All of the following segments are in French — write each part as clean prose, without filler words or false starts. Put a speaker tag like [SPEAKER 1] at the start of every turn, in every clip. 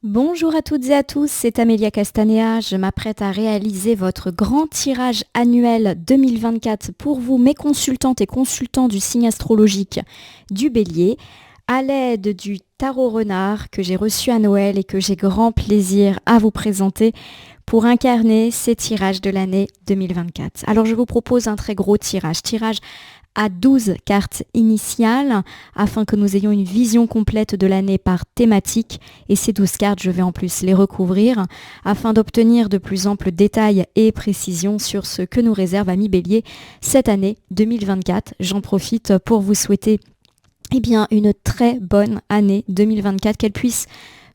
[SPEAKER 1] Bonjour à toutes et à tous, c'est Amélia Castanea. Je m'apprête à réaliser votre grand tirage annuel 2024 pour vous, mes consultantes et consultants du signe astrologique du Bélier, à l'aide du tarot renard que j'ai reçu à Noël et que j'ai grand plaisir à vous présenter pour incarner ces tirages de l'année 2024. Alors je vous propose un très gros tirage à 12 cartes initiales afin que nous ayons une vision complète de l'année par thématique. Et ces 12 cartes, je vais en plus les recouvrir afin d'obtenir de plus amples détails et précisions sur ce que nous réserve Ami Bélier cette année 2024. J'en profite pour vous souhaiter une très bonne année 2024, qu'elle puisse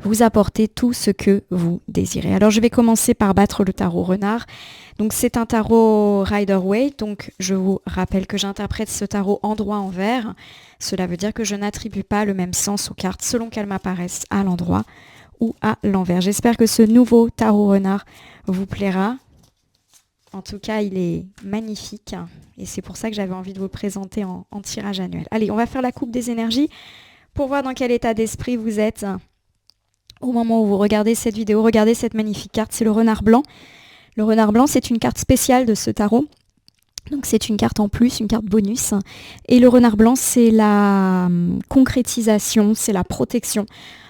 [SPEAKER 1] vous apporter tout ce que vous désirez. Alors je vais commencer par battre le tarot renard. Donc c'est un tarot Rider-Waite, donc je vous rappelle que j'interprète ce tarot endroit-envers. Cela veut dire que je n'attribue pas le même sens aux cartes selon qu'elles m'apparaissent à l'endroit ou à l'envers. J'espère que ce nouveau tarot renard vous plaira. En tout cas, il est magnifique et c'est pour ça que j'avais envie de vous le présenter en tirage annuel. Allez, on va faire la coupe des énergies pour voir dans quel état d'esprit vous êtes au moment où vous regardez cette vidéo. Regardez cette magnifique carte, c'est le renard blanc. Le renard blanc, c'est une carte spéciale de ce tarot. Donc c'est une carte en plus, une carte bonus. Et le renard blanc, c'est la concrétisation, c'est la protection.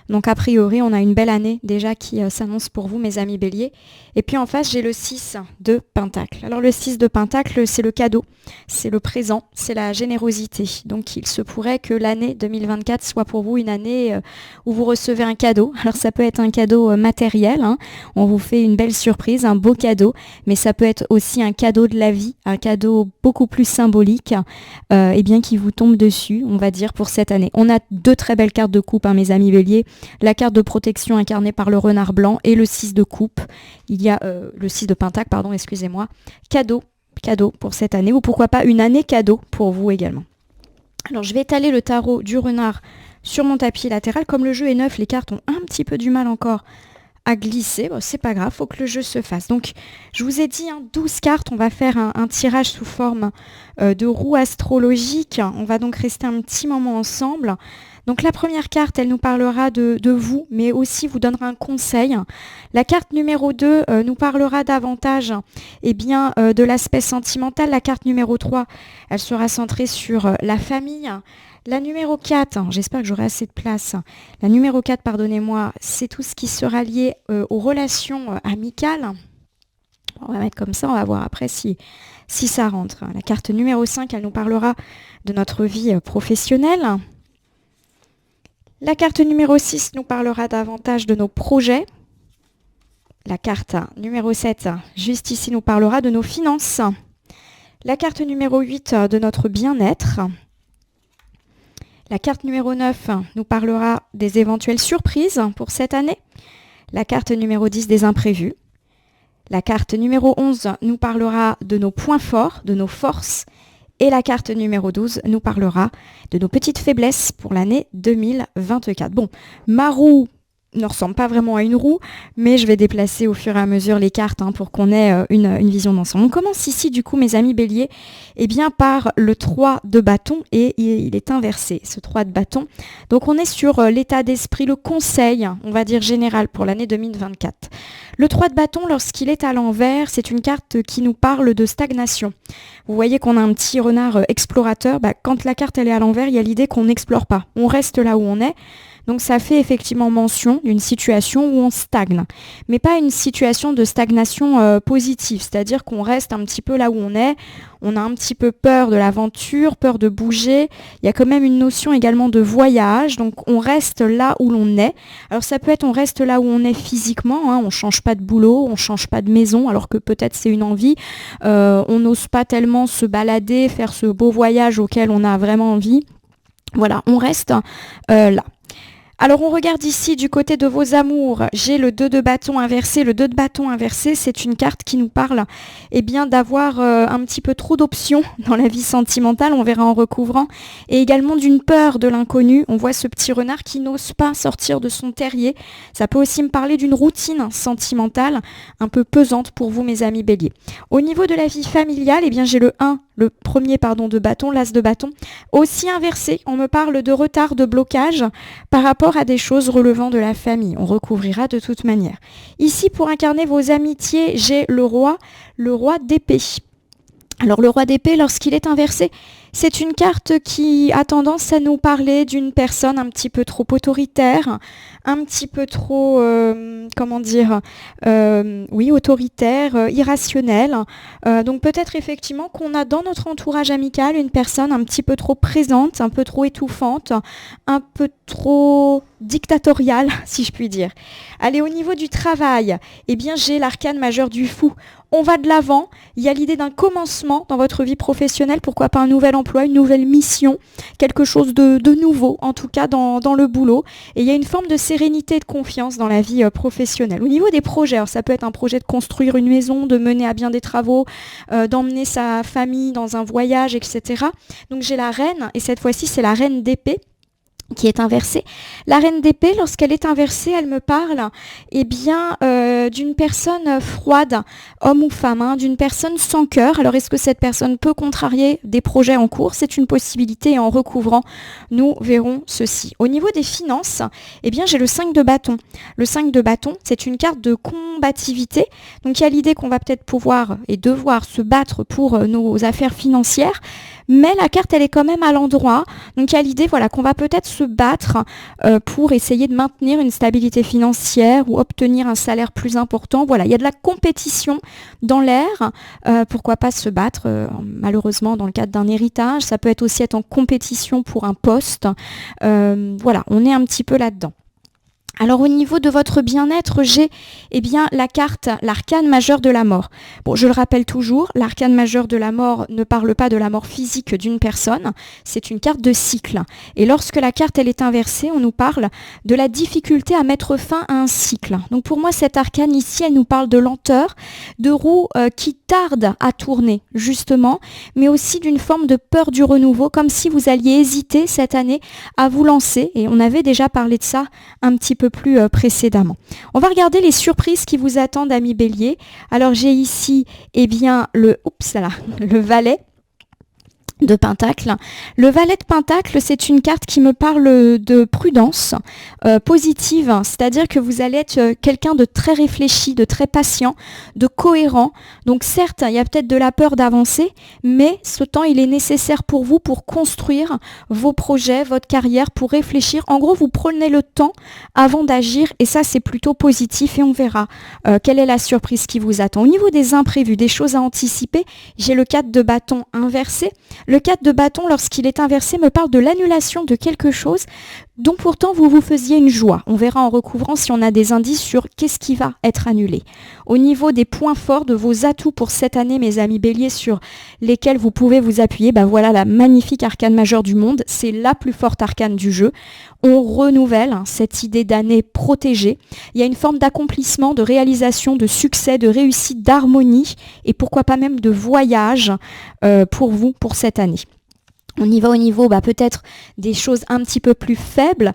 [SPEAKER 1] Donc a priori, on a une belle année déjà qui s'annonce pour vous, mes amis béliers. Et puis en face, j'ai le 6 de Pentacle. Alors le 6 de Pentacle, c'est le cadeau, c'est le présent, c'est la générosité. Donc il se pourrait que l'année 2024 soit pour vous une année où vous recevez un cadeau. Alors ça peut être un cadeau matériel, hein. On vous fait une belle surprise, un beau cadeau. Mais ça peut être aussi un cadeau de la vie, un cadeau beaucoup plus symbolique qui vous tombe dessus, on va dire, pour cette année. On a deux très belles cartes de coupe, hein, mes amis béliers. La carte de protection incarnée par le renard blanc et le 6 de coupe. Il y a le 6 de pentacle, pardon, excusez-moi. Cadeau pour cette année, ou pourquoi pas une année cadeau pour vous également. Alors je vais étaler le tarot du renard sur mon tapis latéral. Comme le jeu est neuf, les cartes ont un petit peu du mal encore à glisser. Bon, c'est pas grave, faut que le jeu se fasse. Donc je vous ai dit 12 cartes, on va faire un tirage sous forme de roue astrologique. On va donc rester un petit moment ensemble. Donc la première carte, elle nous parlera de vous, mais aussi vous donnera un conseil. La carte numéro 2 nous parlera davantage de l'aspect sentimental. La carte numéro 3, elle sera centrée sur la famille. La numéro 4, j'espère que j'aurai assez de place. La numéro 4, pardonnez-moi, c'est tout ce qui sera lié aux relations amicales. On va mettre comme ça, on va voir après si ça rentre. La carte numéro 5, elle nous parlera de notre vie professionnelle. La carte numéro 6 nous parlera davantage de nos projets. La carte numéro 7, juste ici, nous parlera de nos finances. La carte numéro 8, de notre bien-être. La carte numéro 9 nous parlera des éventuelles surprises pour cette année. La carte numéro 10 des imprévus. La carte numéro 11 nous parlera de nos points forts, de nos forces. Et la carte numéro 12 nous parlera de nos petites faiblesses pour l'année 2024. Bon, ma roue ne ressemble pas vraiment à une roue, mais je vais déplacer au fur et à mesure les cartes pour qu'on ait une vision d'ensemble. On commence ici, du coup, mes amis béliers, par le 3 de bâton, et il est inversé, ce 3 de bâton. Donc on est sur l'état d'esprit, le conseil, on va dire général, pour l'année 2024. Le 3 de bâton, lorsqu'il est à l'envers, c'est une carte qui nous parle de stagnation. Vous voyez qu'on a un petit renard explorateur. Quand la carte elle est à l'envers, il y a l'idée qu'on n'explore pas. On reste là où on est. Donc ça fait effectivement mention d'une situation où on stagne, mais pas une situation de stagnation positive, c'est-à-dire qu'on reste un petit peu là où on est, on a un petit peu peur de l'aventure, peur de bouger, il y a quand même une notion également de voyage, donc on reste là où l'on est. Alors ça peut être on reste là où on est physiquement, on ne change pas de boulot, on ne change pas de maison, alors que peut-être c'est une envie, on n'ose pas tellement se balader, faire ce beau voyage auquel on a vraiment envie. Voilà, on reste là. Alors on regarde ici du côté de vos amours, j'ai le 2 de bâton inversé. Le 2 de bâton inversé, c'est une carte qui nous parle d'avoir un petit peu trop d'options dans la vie sentimentale, on verra en recouvrant, et également d'une peur de l'inconnu. On voit ce petit renard qui n'ose pas sortir de son terrier. Ça peut aussi me parler d'une routine sentimentale un peu pesante pour vous, mes amis béliers. Au niveau de la vie familiale, j'ai le 1 le premier de bâton, l'as de bâton, aussi inversé. On me parle de retard, de blocage par rapport à des choses relevant de la famille. On recouvrira de toute manière. Ici, pour incarner vos amitiés, j'ai le roi d'épée. Alors le roi d'épée, lorsqu'il est inversé, c'est une carte qui a tendance à nous parler d'une personne un petit peu trop autoritaire, un petit peu trop, autoritaire, irrationnelle. Donc peut-être effectivement qu'on a dans notre entourage amical une personne un petit peu trop présente, un peu trop étouffante, un peu trop dictatoriale, si je puis dire. Allez, au niveau du travail, eh bien j'ai l'arcane majeur du fou. On va de l'avant, il y a l'idée d'un commencement dans votre vie professionnelle, pourquoi pas un nouvel emploi, une nouvelle mission, quelque chose de nouveau, en tout cas dans le boulot. Et il y a une forme de sérénité et de confiance dans la vie professionnelle. Au niveau des projets, alors ça peut être un projet de construire une maison, de mener à bien des travaux, d'emmener sa famille dans un voyage, etc. Donc j'ai la reine, et cette fois-ci c'est la reine d'épée, qui est inversée. La reine d'épée, lorsqu'elle est inversée, elle me parle d'une personne froide, homme ou femme, d'une personne sans cœur. Alors est-ce que cette personne peut contrarier des projets en cours? C'est une possibilité et en recouvrant, nous verrons ceci. Au niveau des finances, eh bien j'ai le 5 de bâton. Le 5 de bâton, c'est une carte de combativité. Donc il y a l'idée qu'on va peut-être pouvoir et devoir se battre pour nos affaires financières. Mais la carte, elle est quand même à l'endroit. Donc il y a l'idée qu'on va peut-être se battre pour essayer de maintenir une stabilité financière ou obtenir un salaire plus important. Voilà, il y a de la compétition dans l'air. Pourquoi pas se battre, malheureusement, dans le cadre d'un héritage. Ça peut aussi être en compétition pour un poste. Voilà, on est un petit peu là-dedans. Alors au niveau de votre bien-être, j'ai la carte, l'arcane majeur de la mort. Bon, je le rappelle toujours, l'arcane majeur de la mort ne parle pas de la mort physique d'une personne, c'est une carte de cycle. Et lorsque la carte elle est inversée, on nous parle de la difficulté à mettre fin à un cycle. Donc pour moi, cette arcane ici, elle nous parle de lenteur, de roues qui tardent à tourner, justement, mais aussi d'une forme de peur du renouveau, comme si vous alliez hésiter cette année à vous lancer. Et on avait déjà parlé de ça un petit peu plus précédemment. On va regarder les surprises qui vous attendent, amis Bélier. Alors j'ai ici le valet de Pentacle. Le valet de Pentacle, c'est une carte qui me parle de prudence positive, c'est-à-dire que vous allez être quelqu'un de très réfléchi, de très patient, de cohérent. Donc certes, il y a peut-être de la peur d'avancer, mais ce temps, il est nécessaire pour vous pour construire vos projets, votre carrière, pour réfléchir. En gros, vous prenez le temps avant d'agir et ça, c'est plutôt positif et on verra quelle est la surprise qui vous attend. Au niveau des imprévus, des choses à anticiper, j'ai le 4 de bâton inversé. Le 4 de bâton, lorsqu'il est inversé, me parle de l'annulation de quelque chose dont pourtant vous vous faisiez une joie. On verra en recouvrant si on a des indices sur qu'est-ce qui va être annulé. Au niveau des points forts de vos atouts pour cette année, mes amis Bélier, sur lesquels vous pouvez vous appuyer, voilà la magnifique arcane majeure du monde. C'est la plus forte arcane du jeu. On renouvelle cette idée d'année protégée. Il y a une forme d'accomplissement, de réalisation, de succès, de réussite, d'harmonie et pourquoi pas même de voyage pour vous pour cette année. On y va au niveau peut-être des choses un petit peu plus faibles.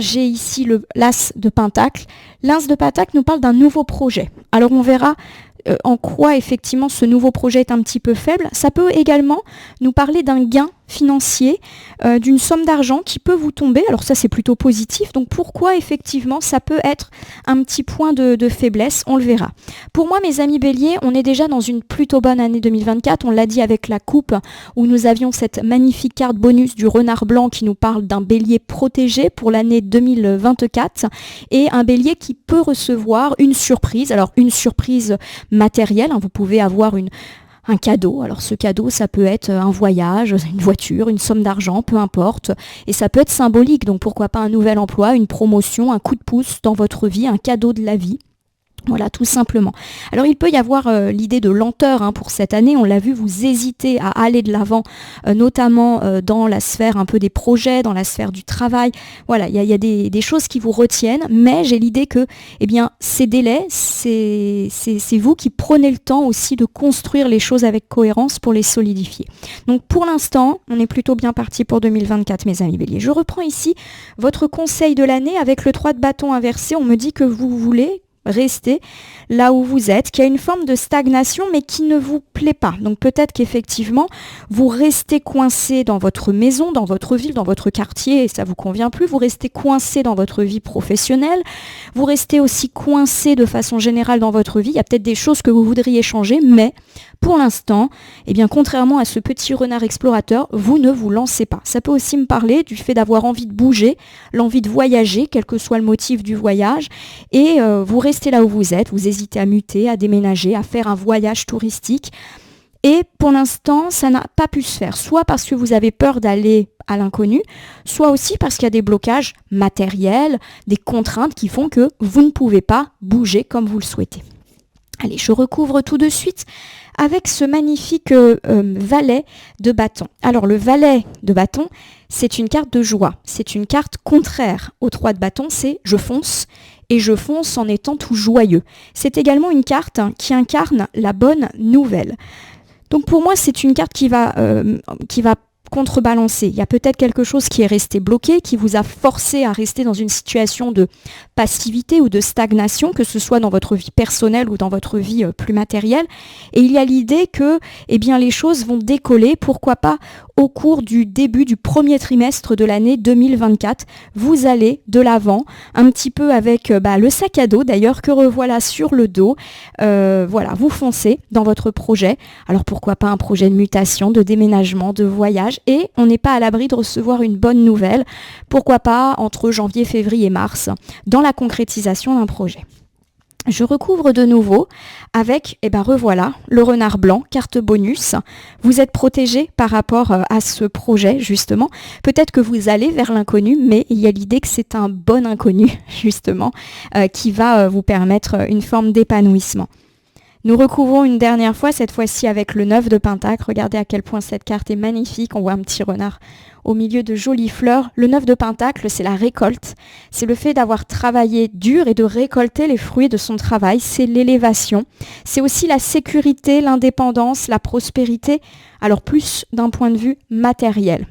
[SPEAKER 1] J'ai ici l'as de Pentacle. L'as de Pentacle nous parle d'un nouveau projet. Alors on verra en quoi effectivement ce nouveau projet est un petit peu faible. Ça peut également nous parler d'un gain financier, d'une somme d'argent qui peut vous tomber. Alors ça, c'est plutôt positif. Donc pourquoi effectivement ça peut être un petit point de faiblesse, on le verra. Pour moi, mes amis Bélier, on est déjà dans une plutôt bonne année 2024. On l'a dit avec la coupe où nous avions cette magnifique carte bonus du renard blanc qui nous parle d'un Bélier protégé pour l'année 2024 et un Bélier qui peut recevoir une surprise. Alors une surprise matérielle, vous pouvez avoir un cadeau. Alors ce cadeau, ça peut être un voyage, une voiture, une somme d'argent, peu importe. Et ça peut être symbolique, donc pourquoi pas un nouvel emploi, une promotion, un coup de pouce dans votre vie, un cadeau de la vie. Voilà, tout simplement. Alors il peut y avoir l'idée de lenteur pour cette année. On l'a vu, vous hésitez à aller de l'avant, notamment dans la sphère un peu des projets, dans la sphère du travail. Voilà, il y a des choses qui vous retiennent, mais j'ai l'idée que ces délais, c'est vous qui prenez le temps aussi de construire les choses avec cohérence pour les solidifier. Donc pour l'instant, on est plutôt bien parti pour 2024, mes amis Bélier. Je reprends ici votre conseil de l'année avec le 3 de bâton inversé. On me dit que vous voulez rester là où vous êtes, qu'il y a une forme de stagnation mais qui ne vous plaît pas. Donc peut-être qu'effectivement, vous restez coincé dans votre maison, dans votre ville, dans votre quartier et ça vous convient plus. Vous restez coincé dans votre vie professionnelle. Vous restez aussi coincé de façon générale dans votre vie. Il y a peut-être des choses que vous voudriez changer, mais pour l'instant, eh bien, contrairement à ce petit renard explorateur, vous ne vous lancez pas. Ça peut aussi me parler du fait d'avoir envie de bouger, l'envie de voyager, quel que soit le motif du voyage, et vous restez là où vous êtes, vous hésitez à muter, à déménager, à faire un voyage touristique. Et pour l'instant, ça n'a pas pu se faire, soit parce que vous avez peur d'aller à l'inconnu, soit aussi parce qu'il y a des blocages matériels, des contraintes qui font que vous ne pouvez pas bouger comme vous le souhaitez. Allez, je recouvre tout de suite avec ce magnifique valet de bâton. Alors le valet de bâton, c'est une carte de joie. C'est une carte contraire au 3 de bâton, c'est je fonce et je fonce en étant tout joyeux. C'est également une carte qui incarne la bonne nouvelle. Donc pour moi, c'est une carte qui va contrebalancer. Il y a peut-être quelque chose qui est resté bloqué, qui vous a forcé à rester dans une situation de passivité ou de stagnation, que ce soit dans votre vie personnelle ou dans votre vie plus matérielle. Et il y a l'idée que les choses vont décoller, pourquoi pas au cours du début du premier trimestre de l'année 2024. Vous allez de l'avant, un petit peu avec le sac à dos d'ailleurs que revoilà sur le dos. Vous foncez dans votre projet. Alors pourquoi pas un projet de mutation, de déménagement, de voyage. Et on n'est pas à l'abri de recevoir une bonne nouvelle. Pourquoi pas entre janvier, février et mars, dans la concrétisation d'un projet. Je recouvre de nouveau avec, revoilà, le renard blanc, carte bonus. Vous êtes protégé par rapport à ce projet, justement. Peut-être que vous allez vers l'inconnu, mais il y a l'idée que c'est un bon inconnu, justement, qui va vous permettre une forme d'épanouissement. Nous recouvrons une dernière fois, cette fois-ci avec le 9 de Pentacle. Regardez à quel point cette carte est magnifique. On voit un petit renard au milieu de jolies fleurs. Le 9 de Pentacle, c'est la récolte. C'est le fait d'avoir travaillé dur et de récolter les fruits de son travail. C'est l'élévation. C'est aussi la sécurité, l'indépendance, la prospérité. Alors plus d'un point de vue matériel.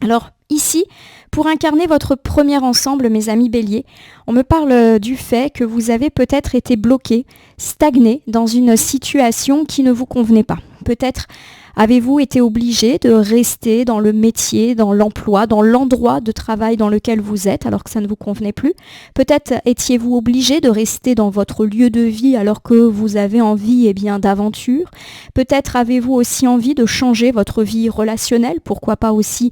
[SPEAKER 1] Alors ici, pour incarner votre premier ensemble, mes amis béliers, on me parle du fait que vous avez peut-être été bloqué, stagné dans une situation qui ne vous convenait pas. Peut-être avez-vous été obligé de rester dans le métier, dans l'emploi, dans l'endroit de travail dans lequel vous êtes alors que ça ne vous convenait plus. Peut-être étiez-vous obligé de rester dans votre lieu de vie alors que vous avez envie d'aventure. Peut-être avez-vous aussi envie de changer votre vie relationnelle, pourquoi pas aussi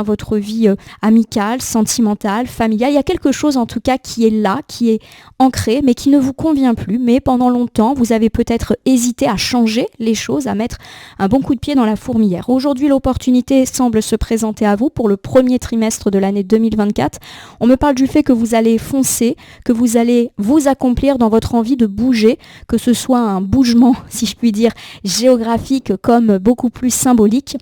[SPEAKER 1] votre vie amicale, sentimentale, familiale. Il y a quelque chose en tout cas qui est là, qui est ancré mais qui ne vous convient plus. Mais pendant longtemps, vous avez peut-être hésité à changer les choses, à mettre un bon coup de pied dans la fourmilière. Aujourd'hui, l'opportunité semble se présenter à vous pour le premier trimestre de l'année 2024. On me parle du fait que vous allez foncer, que vous allez vous accomplir dans votre envie de bouger, que ce soit un bougement, si je puis dire, géographique comme beaucoup plus symbolique.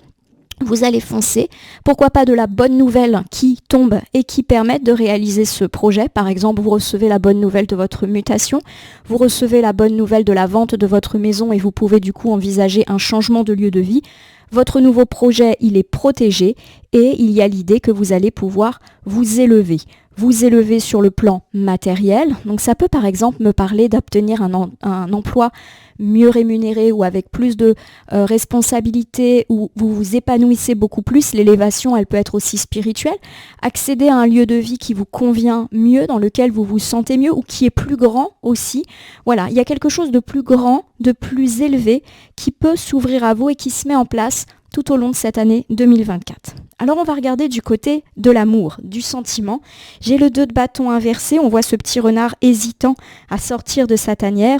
[SPEAKER 1] Vous allez foncer, pourquoi pas de la bonne nouvelle qui tombe et qui permette de réaliser ce projet. Par exemple, vous recevez la bonne nouvelle de votre mutation, vous recevez la bonne nouvelle de la vente de votre maison et vous pouvez du coup envisager un changement de lieu de vie. Votre nouveau projet, il est protégé et il y a l'idée que vous allez pouvoir vous élever. Vous élever sur le plan matériel. Donc ça peut par exemple me parler d'obtenir un emploi mieux rémunéré ou avec plus de responsabilités, où vous vous épanouissez beaucoup plus. L'élévation, elle peut être aussi spirituelle. Accéder à un lieu de vie qui vous convient mieux, dans lequel vous vous sentez mieux ou qui est plus grand aussi. Voilà, il y a quelque chose de plus grand, de plus élevé qui peut s'ouvrir à vous et qui se met en place tout au long de cette année 2024. Alors on va regarder du côté de l'amour, du sentiment. J'ai le 2 de bâton inversé, on voit ce petit renard hésitant à sortir de sa tanière.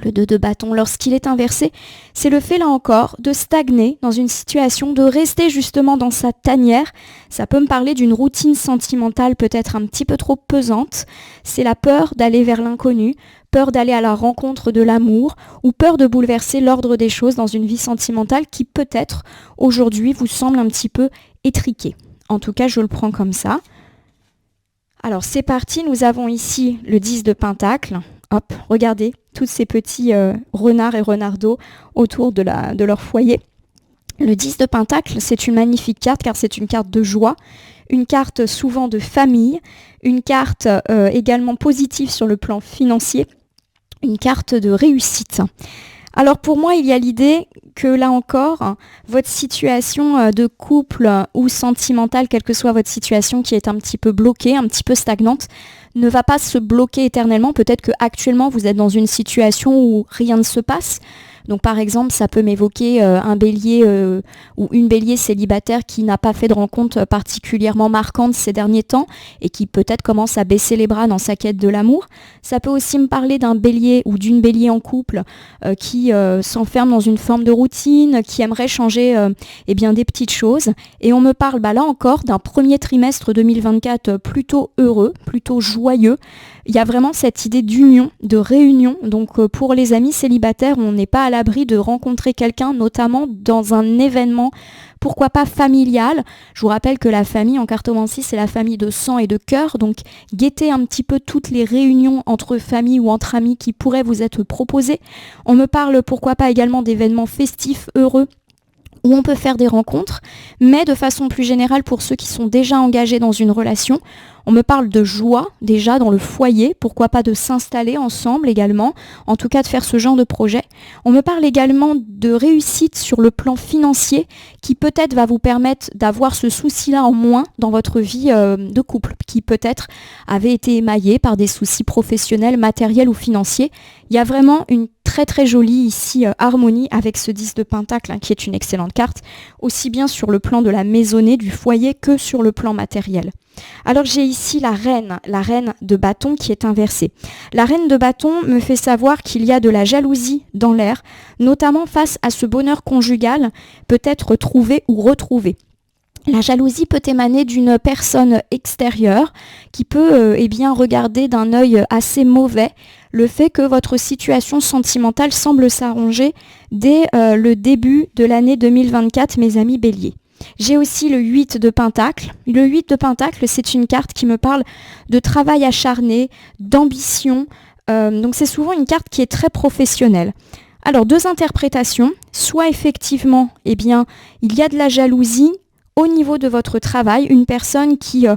[SPEAKER 1] Le 2 de bâton, lorsqu'il est inversé, c'est le fait là encore de stagner dans une situation, de rester justement dans sa tanière. Ça peut me parler d'une routine sentimentale peut-être un petit peu trop pesante. C'est la peur d'aller vers l'inconnu, peur d'aller à la rencontre de l'amour ou peur de bouleverser l'ordre des choses dans une vie sentimentale qui peut-être aujourd'hui vous semble un petit peu étriquée. En tout cas, je le prends comme ça. Alors c'est parti, nous avons ici le 10 de Pentacle. Hop, regardez, tous ces petits renards et renardeaux autour de leur foyer. Le 10 de Pentacle, c'est une magnifique carte car c'est une carte de joie, une carte souvent de famille, une carte également positive sur le plan financier, une carte de réussite. Alors pour moi, il y a l'idée que là encore, votre situation de couple ou sentimentale, quelle que soit votre situation qui est un petit peu bloquée, un petit peu stagnante, ne va pas se bloquer éternellement. Peut-être qu'actuellement, vous êtes dans une situation où rien ne se passe. Donc par exemple, ça peut m'évoquer un bélier ou une bélier célibataire qui n'a pas fait de rencontre particulièrement marquante ces derniers temps et qui peut-être commence à baisser les bras dans sa quête de l'amour. Ça peut aussi me parler d'un bélier ou d'une bélier en couple qui s'enferme dans une forme de routine, qui aimerait changer des petites choses. Et on me parle là encore d'un premier trimestre 2024 plutôt heureux, plutôt joyeux. Il y a vraiment cette idée d'union, de réunion. Donc pour les amis célibataires, on n'est pas à l'abri de rencontrer quelqu'un, notamment dans un événement, pourquoi pas familial. Je vous rappelle que la famille en cartomancie, c'est la famille de sang et de cœur. Donc guettez un petit peu toutes les réunions entre familles ou entre amis qui pourraient vous être proposées. On me parle pourquoi pas également d'événements festifs, heureux, où on peut faire des rencontres, mais de façon plus générale pour ceux qui sont déjà engagés dans une relation, on me parle de joie déjà dans le foyer, pourquoi pas de s'installer ensemble également, en tout cas de faire ce genre de projet. On me parle également de réussite sur le plan financier qui peut-être va vous permettre d'avoir ce souci-là en moins dans votre vie de couple, qui peut-être avait été émaillé par des soucis professionnels, matériels ou financiers. Il y a vraiment une très très jolie ici harmonie avec ce 10 de Pentacle qui est une excellente carte, aussi bien sur le plan de la maisonnée, du foyer que sur le plan matériel. Alors j'ai ici la reine de bâton qui est inversée. La reine de bâton me fait savoir qu'il y a de la jalousie dans l'air, notamment face à ce bonheur conjugal, peut-être trouvé ou retrouvé. La jalousie peut émaner d'une personne extérieure qui peut regarder d'un œil assez mauvais le fait que votre situation sentimentale semble s'arranger dès le début de l'année 2024, mes amis béliers. J'ai aussi le 8 de Pentacle. Le 8 de Pentacle, c'est une carte qui me parle de travail acharné, d'ambition. Donc c'est souvent une carte qui est très professionnelle. Alors deux interprétations. Soit effectivement, il y a de la jalousie au niveau de votre travail, une personne qui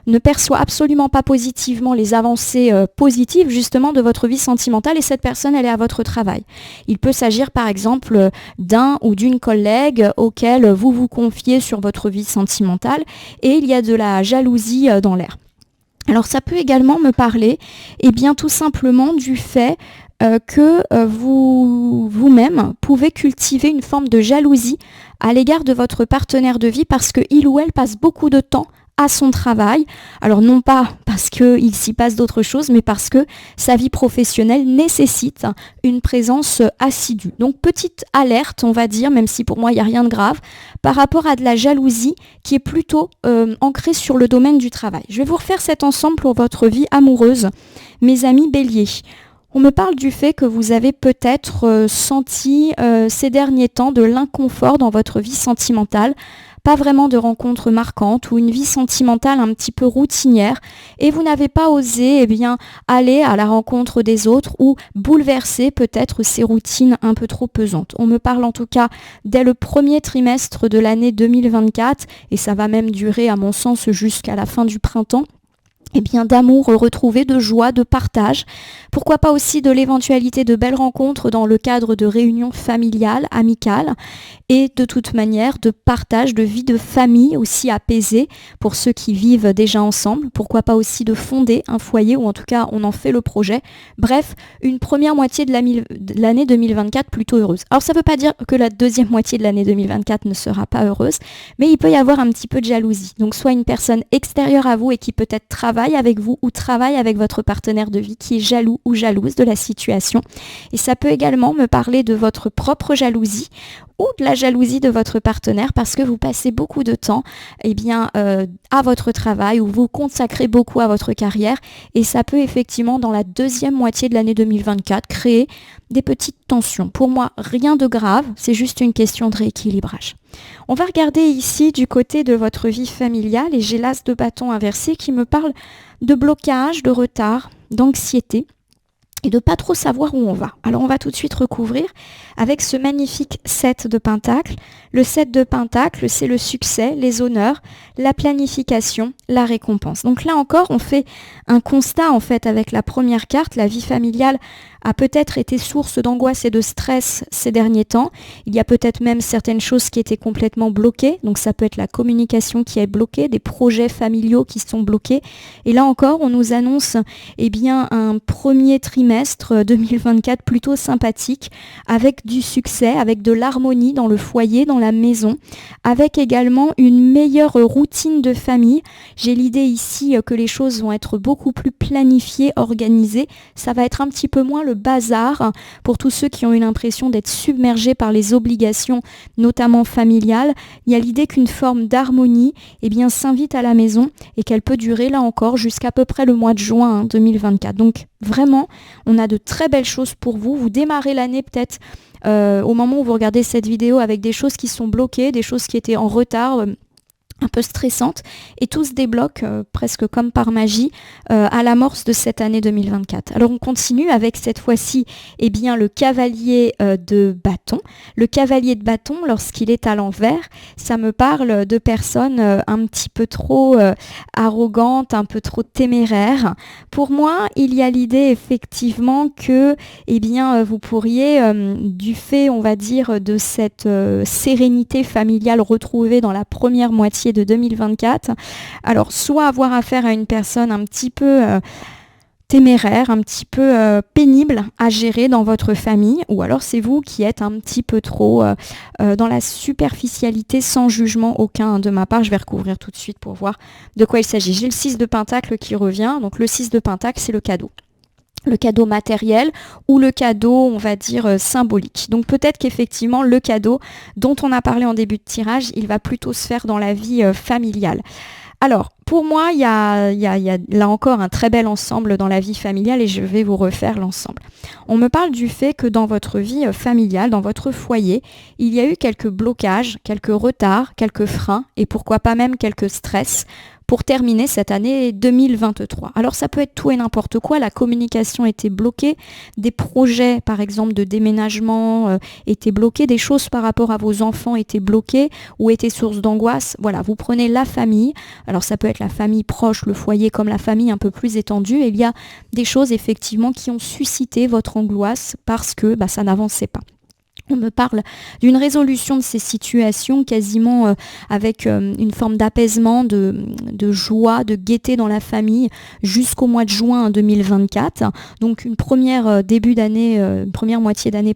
[SPEAKER 1] ne perçoit absolument pas positivement les avancées positives justement de votre vie sentimentale et cette personne, elle est à votre travail. Il peut s'agir par exemple d'un ou d'une collègue auquel vous vous confiez sur votre vie sentimentale et il y a de la jalousie dans l'air. Alors ça peut également me parler tout simplement du fait que vous-même pouvez cultiver une forme de jalousie à l'égard de votre partenaire de vie parce qu'il ou elle passe beaucoup de temps à son travail. Alors non pas parce qu'il s'y passe d'autres choses, mais parce que sa vie professionnelle nécessite une présence assidue. Donc petite alerte, on va dire, même si pour moi il n'y a rien de grave, par rapport à de la jalousie qui est plutôt ancrée sur le domaine du travail. Je vais vous refaire cet ensemble pour votre vie amoureuse, mes amis béliers. On me parle du fait que vous avez peut-être senti ces derniers temps de l'inconfort dans votre vie sentimentale, pas vraiment de rencontres marquantes ou une vie sentimentale un petit peu routinière et vous n'avez pas osé aller à la rencontre des autres ou bouleverser peut-être ces routines un peu trop pesantes. On me parle en tout cas dès le premier trimestre de l'année 2024 et ça va même durer à mon sens jusqu'à la fin du printemps. D'amour retrouvé, de joie, de partage. Pourquoi pas aussi de l'éventualité de belles rencontres dans le cadre de réunions familiales, amicales et de toute manière de partage, de vie de famille aussi apaisée pour ceux qui vivent déjà ensemble. Pourquoi pas aussi de fonder un foyer ou en tout cas on en fait le projet. Bref, une première moitié de l'année 2024 plutôt heureuse. Alors ça ne veut pas dire que la deuxième moitié de l'année 2024 ne sera pas heureuse, mais il peut y avoir un petit peu de jalousie. Donc soit une personne extérieure à vous et qui peut-être travaille avec vous ou travaille avec votre partenaire de vie qui est jaloux ou jalouse de la situation. Et ça peut également me parler de votre propre jalousie ou de la jalousie de votre partenaire parce que vous passez beaucoup de temps à votre travail ou vous consacrez beaucoup à votre carrière et ça peut effectivement dans la deuxième moitié de l'année 2024 créer des petites tensions. Pour moi, rien de grave, c'est juste une question de rééquilibrage. On va regarder ici du côté de votre vie familiale et j'ai l'as de bâton inversé qui me parle de blocage, de retard, d'anxiété. et de pas trop savoir où on va. Alors on va tout de suite recouvrir avec ce magnifique 7 de Pentacle. Le 7 de Pentacle, c'est le succès, les honneurs, la planification, la récompense. Donc là encore, on fait un constat en fait avec la première carte. La vie familiale a peut-être été source d'angoisse et de stress ces derniers temps. Il y a peut-être même certaines choses qui étaient complètement bloquées. Donc ça peut être la communication qui est bloquée, des projets familiaux qui sont bloqués. Et là encore, on nous annonce un premier trimestre 2024 plutôt sympathique, avec du succès, avec de l'harmonie dans le foyer, dans la maison, avec également une meilleure routine de famille. J'ai l'idée ici que les choses vont être beaucoup plus planifiées, organisées. Ça va être un petit peu moins le bazar pour tous ceux qui ont eu l'impression d'être submergés par les obligations, notamment familiales. Il y a l'idée qu'une forme d'harmonie s'invite à la maison et qu'elle peut durer là encore jusqu'à peu près le mois de juin 2024. Donc vraiment, on a de très belles choses pour vous. Vous démarrez l'année peut-être au moment où vous regardez cette vidéo avec des choses qui sont bloquées, des choses qui étaient en retard, un peu stressante, et tout se débloque presque comme par magie à l'amorce de cette année 2024. Alors on continue avec cette fois-ci le cavalier de bâton. Le cavalier de bâton, lorsqu'il est à l'envers, ça me parle de personnes un petit peu trop arrogantes, un peu trop téméraires. Pour moi, il y a l'idée effectivement que vous pourriez, du fait, on va dire, de cette sérénité familiale retrouvée dans la première moitié de 2024, alors soit avoir affaire à une personne un petit peu téméraire, un petit peu pénible à gérer dans votre famille, ou alors c'est vous qui êtes un petit peu trop dans la superficialité sans jugement aucun de ma part. Je vais recouvrir tout de suite pour voir de quoi il s'agit. J'ai le 6 de Pentacle qui revient, donc le 6 de Pentacle c'est le cadeau. Le cadeau matériel ou le cadeau, on va dire, symbolique. Donc peut-être qu'effectivement, le cadeau dont on a parlé en début de tirage, il va plutôt se faire dans la vie familiale. Alors, pour moi, il y a là encore un très bel ensemble dans la vie familiale et je vais vous refaire l'ensemble. On me parle du fait que dans votre vie familiale, dans votre foyer, il y a eu quelques blocages, quelques retards, quelques freins et pourquoi pas même quelques stress pour terminer cette année 2023. Alors ça peut être tout et n'importe quoi, la communication était bloquée, des projets par exemple de déménagement étaient bloqués, des choses par rapport à vos enfants étaient bloquées ou étaient source d'angoisse. Voilà, vous prenez la famille, alors ça peut être la famille proche, le foyer comme la famille un peu plus étendue, et il y a des choses effectivement qui ont suscité votre angoisse parce que ça n'avançait pas. On me parle d'une résolution de ces situations quasiment avec une forme d'apaisement, de joie, de gaieté dans la famille jusqu'au mois de juin 2024. Donc une première début d'année, une première moitié d'année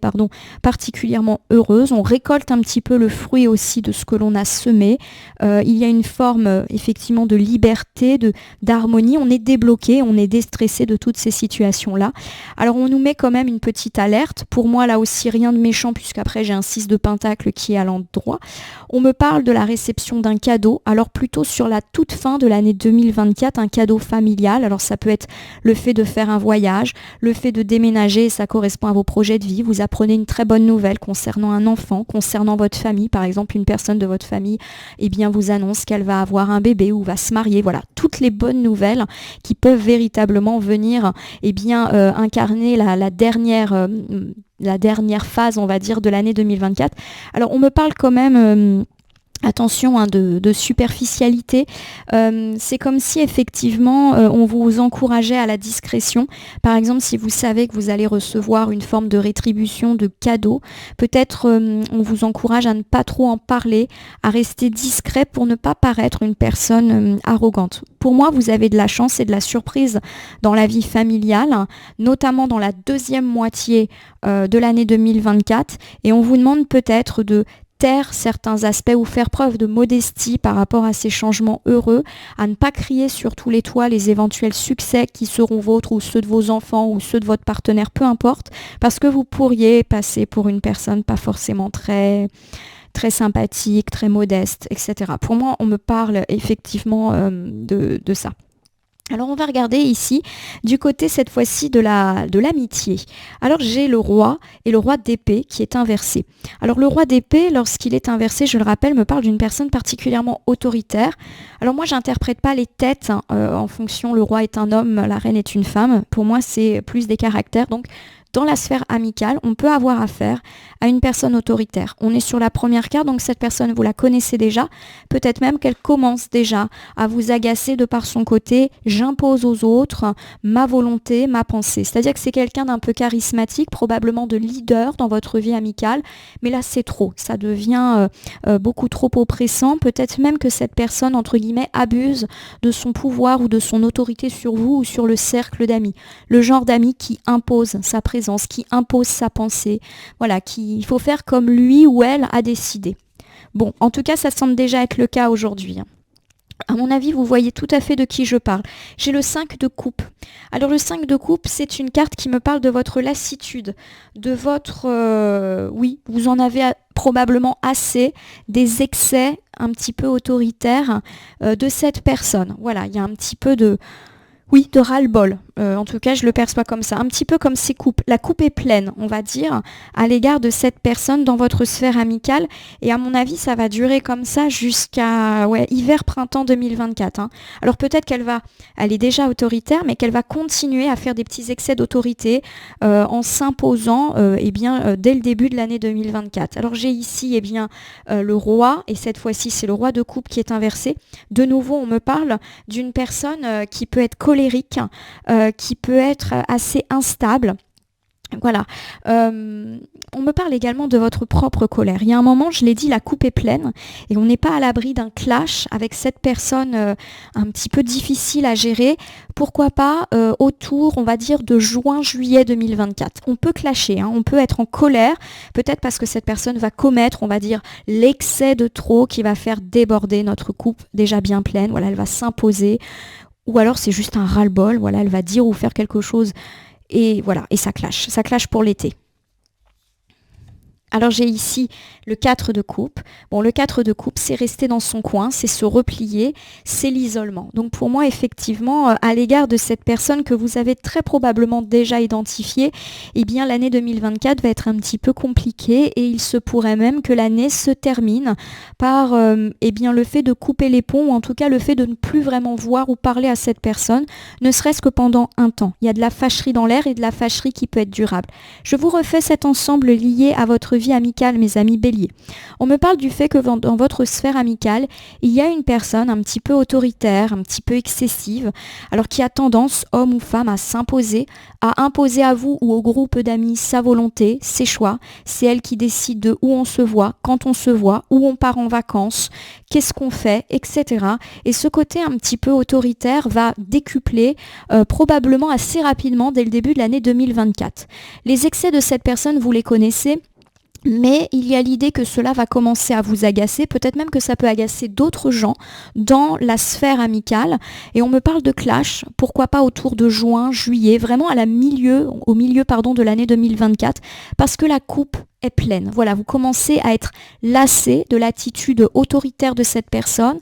[SPEAKER 1] particulièrement heureuse. On récolte un petit peu le fruit aussi de ce que l'on a semé. Il y a une forme effectivement de liberté, d'harmonie. On est débloqué, on est déstressé de toutes ces situations-là. Alors on nous met quand même une petite alerte. Pour moi là aussi rien de méchant puisqu'après j'ai un 6 de Pentacle qui est à l'endroit. On me parle de la réception d'un cadeau, alors plutôt sur la toute fin de l'année 2024, un cadeau familial. Alors ça peut être le fait de faire un voyage, le fait de déménager, ça correspond à vos projets de vie. Vous apprenez une très bonne nouvelle concernant un enfant, concernant votre famille. Par exemple, une personne de votre famille vous annonce qu'elle va avoir un bébé ou va se marier. Voilà, toutes les bonnes nouvelles qui peuvent véritablement venir incarner la dernière phase, on va dire, de l'année 2024. Alors, on me parle quand même... Attention de superficialité, c'est comme si effectivement on vous encourageait à la discrétion. Par exemple, si vous savez que vous allez recevoir une forme de rétribution, de cadeau, peut-être on vous encourage à ne pas trop en parler, à rester discret pour ne pas paraître une personne arrogante. Pour moi, vous avez de la chance et de la surprise dans la vie familiale, notamment dans la deuxième moitié de l'année 2024, et on vous demande peut-être de taire certains aspects ou faire preuve de modestie par rapport à ces changements heureux, à ne pas crier sur tous les toits les éventuels succès qui seront vôtres ou ceux de vos enfants ou ceux de votre partenaire, peu importe, parce que vous pourriez passer pour une personne pas forcément très sympathique, très modeste, etc. Pour moi, on me parle effectivement de ça. Alors on va regarder ici du côté cette fois-ci de l'amitié. Alors j'ai le roi et le roi d'épée qui est inversé. Alors le roi d'épée, lorsqu'il est inversé, je le rappelle, me parle d'une personne particulièrement autoritaire. Alors moi j'interprète pas les têtes en fonction, le roi est un homme, la reine est une femme. Pour moi c'est plus des caractères. Donc dans la sphère amicale, on peut avoir affaire à une personne autoritaire. On est sur la première carte, donc cette personne, vous la connaissez déjà. Peut-être même qu'elle commence déjà à vous agacer de par son côté. J'impose aux autres ma volonté, ma pensée. C'est-à-dire que c'est quelqu'un d'un peu charismatique, probablement de leader dans votre vie amicale. Mais là, c'est trop. Ça devient beaucoup trop oppressant. Peut-être même que cette personne, entre guillemets, abuse de son pouvoir ou de son autorité sur vous ou sur le cercle d'amis. Le genre d'amis qui impose sa présence, qui impose sa pensée, voilà, il faut faire comme lui ou elle a décidé. Bon, en tout cas, ça semble déjà être le cas aujourd'hui. À mon avis, vous voyez tout à fait de qui je parle. J'ai le 5 de coupe. Alors le 5 de coupe, c'est une carte qui me parle de votre lassitude, de votre... oui, vous en avez probablement assez des excès un petit peu autoritaires de cette personne. Voilà, il y a un petit peu de... Oui, de ras-le-bol. En tout cas, je le perçois comme ça. Un petit peu comme ces coupes. La coupe est pleine, on va dire, à l'égard de cette personne dans votre sphère amicale. Et à mon avis, ça va durer comme ça jusqu'à hiver-printemps 2024. Alors peut-être elle est déjà autoritaire, mais qu'elle va continuer à faire des petits excès d'autorité en s'imposant dès le début de l'année 2024. Alors j'ai ici le roi, et cette fois-ci, c'est le roi de coupe qui est inversé. De nouveau, on me parle d'une personne qui peut être colérique, qui peut être assez instable. Voilà. On me parle également de votre propre colère. Il y a un moment, je l'ai dit, la coupe est pleine et on n'est pas à l'abri d'un clash avec cette personne un petit peu difficile à gérer. Pourquoi pas autour, on va dire, de juin-juillet 2024. On peut clasher, on peut être en colère, peut-être parce que cette personne va commettre, on va dire, l'excès de trop qui va faire déborder notre coupe déjà bien pleine. Voilà, elle va s'imposer. Ou alors c'est juste un ras-le-bol, voilà, elle va dire ou faire quelque chose et voilà, et ça clash pour l'été. Alors j'ai ici le 4 de coupe. Bon, le 4 de coupe, c'est rester dans son coin, c'est se replier, c'est l'isolement. Donc pour moi, effectivement, à l'égard de cette personne que vous avez très probablement déjà identifiée, eh bien l'année 2024 va être un petit peu compliquée et il se pourrait même que l'année se termine par le fait de couper les ponts ou en tout cas le fait de ne plus vraiment voir ou parler à cette personne, ne serait-ce que pendant un temps. Il y a de la fâcherie dans l'air et de la fâcherie qui peut être durable. Je vous refais cet ensemble lié à votre vie amicale, mes amis béliers. On me parle du fait que dans votre sphère amicale, il y a une personne un petit peu autoritaire, un petit peu excessive, alors qui a tendance, homme ou femme, à s'imposer, à imposer à vous ou au groupe d'amis sa volonté, ses choix. C'est elle qui décide de où on se voit, quand on se voit, où on part en vacances, qu'est-ce qu'on fait, etc. Et ce côté un petit peu autoritaire va décupler probablement assez rapidement dès le début de l'année 2024. Les excès de cette personne, vous les connaissez. Mais il y a l'idée que cela va commencer à vous agacer, peut-être même que ça peut agacer d'autres gens dans la sphère amicale. Et on me parle de clash, pourquoi pas autour de juin, juillet, vraiment au milieu de l'année 2024, parce que la coupe est pleine. Voilà, vous commencez à être lassé de l'attitude autoritaire de cette personne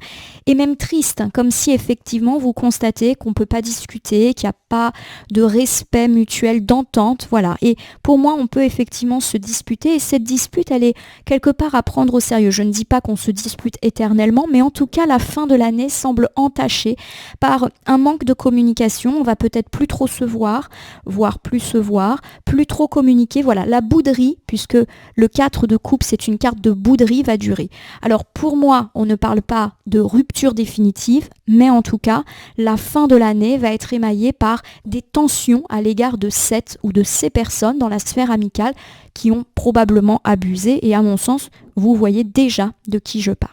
[SPEAKER 1] et même triste, comme si effectivement vous constatez qu'on ne peut pas discuter, qu'il n'y a pas de respect mutuel, d'entente, voilà. Et pour moi, on peut effectivement se disputer et cette dispute, elle est quelque part à prendre au sérieux. Je ne dis pas qu'on se dispute éternellement, mais en tout cas, la fin de l'année semble entachée par un manque de communication. On va peut-être plus trop se voir, voire plus se voir, plus trop communiquer. Voilà, la bouderie, puisque le 4 de coupe, c'est une carte de bouderie, va durer. Alors pour moi, on ne parle pas de rupture définitive, mais en tout cas, la fin de l'année va être émaillée par des tensions à l'égard de cette ou de ces personnes dans la sphère amicale qui ont probablement abusé et à mon sens, vous voyez déjà de qui je parle.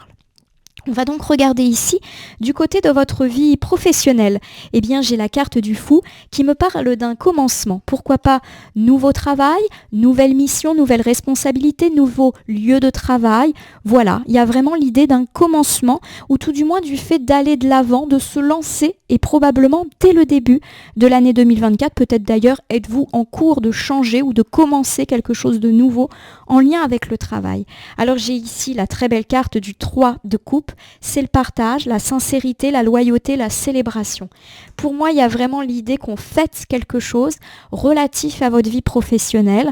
[SPEAKER 1] On va donc regarder ici, du côté de votre vie professionnelle. Eh bien, j'ai la carte du fou qui me parle d'un commencement. Pourquoi pas nouveau travail, nouvelle mission, nouvelle responsabilité, nouveau lieu de travail. Voilà, il y a vraiment l'idée d'un commencement ou tout du moins du fait d'aller de l'avant, de se lancer et probablement dès le début de l'année 2024. Peut-être d'ailleurs êtes-vous en cours de changer ou de commencer quelque chose de nouveau en lien avec le travail. Alors j'ai ici la très belle carte du 3 de coupe. c'est le partage, la sincérité, la loyauté, la célébration. Pour moi, il y a vraiment l'idée qu'on fête quelque chose relatif à votre vie professionnelle,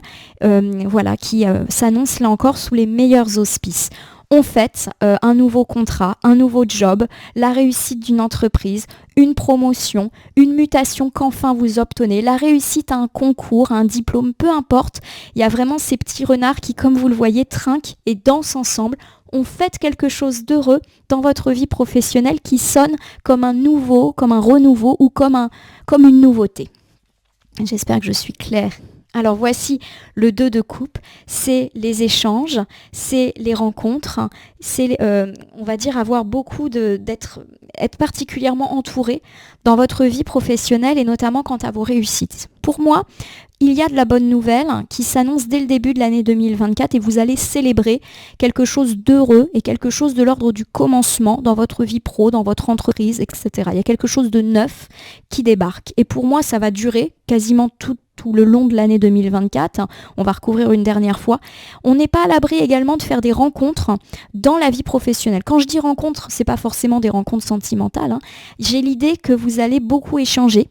[SPEAKER 1] qui s'annonce là encore sous les meilleurs auspices. On fête un nouveau contrat, un nouveau job, la réussite d'une entreprise, une promotion, une mutation qu'enfin vous obtenez, la réussite à un concours, à un diplôme, peu importe. Il y a vraiment ces petits renards qui, comme vous le voyez, trinquent et dansent ensemble. On fête quelque chose d'heureux dans votre vie professionnelle qui sonne comme un nouveau, comme un renouveau ou comme une nouveauté. J'espère que je suis claire. Alors voici le 2 de coupe, c'est les échanges, c'est les rencontres, c'est on va dire avoir beaucoup être particulièrement entouré dans votre vie professionnelle et notamment quant à vos réussites. Pour moi, il y a de la bonne nouvelle qui s'annonce dès le début de l'année 2024 et vous allez célébrer quelque chose d'heureux et quelque chose de l'ordre du commencement dans votre vie pro, dans votre entreprise, etc. Il y a quelque chose de neuf qui débarque. Et pour moi, ça va durer quasiment tout le long de l'année 2024. On va recouvrir une dernière fois. On n'est pas à l'abri également de faire des rencontres dans la vie professionnelle. Quand je dis rencontres, c'est pas forcément des rencontres sentimentales. J'ai l'idée que vous allez beaucoup échanger.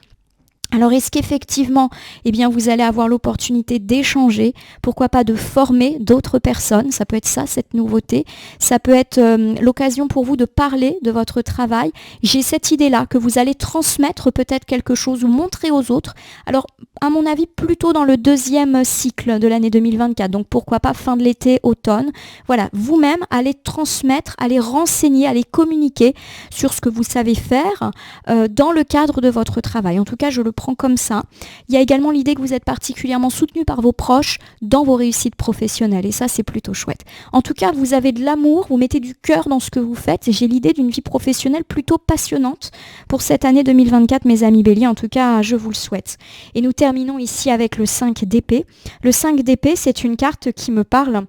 [SPEAKER 1] Alors est-ce qu'effectivement, vous allez avoir l'opportunité d'échanger, pourquoi pas de former d'autres personnes, ça peut être ça, cette nouveauté, ça peut être l'occasion pour vous de parler de votre travail. J'ai cette idée-là que vous allez transmettre peut-être quelque chose ou montrer aux autres. Alors à mon avis, plutôt dans le deuxième cycle de l'année 2024, donc pourquoi pas fin de l'été, automne. Voilà, vous-même allez transmettre, allez renseigner, allez communiquer sur ce que vous savez faire dans le cadre de votre travail. En tout cas, je le prends comme ça. Il y a également l'idée que vous êtes particulièrement soutenu par vos proches dans vos réussites professionnelles et ça, c'est plutôt chouette. En tout cas, vous avez de l'amour, vous mettez du cœur dans ce que vous faites et j'ai l'idée d'une vie professionnelle plutôt passionnante pour cette année 2024, mes amis Bélier. En tout cas, je vous le souhaite. Et nous terminons ici avec le 5 d'épée. Le 5 d'épée, c'est une carte qui me parle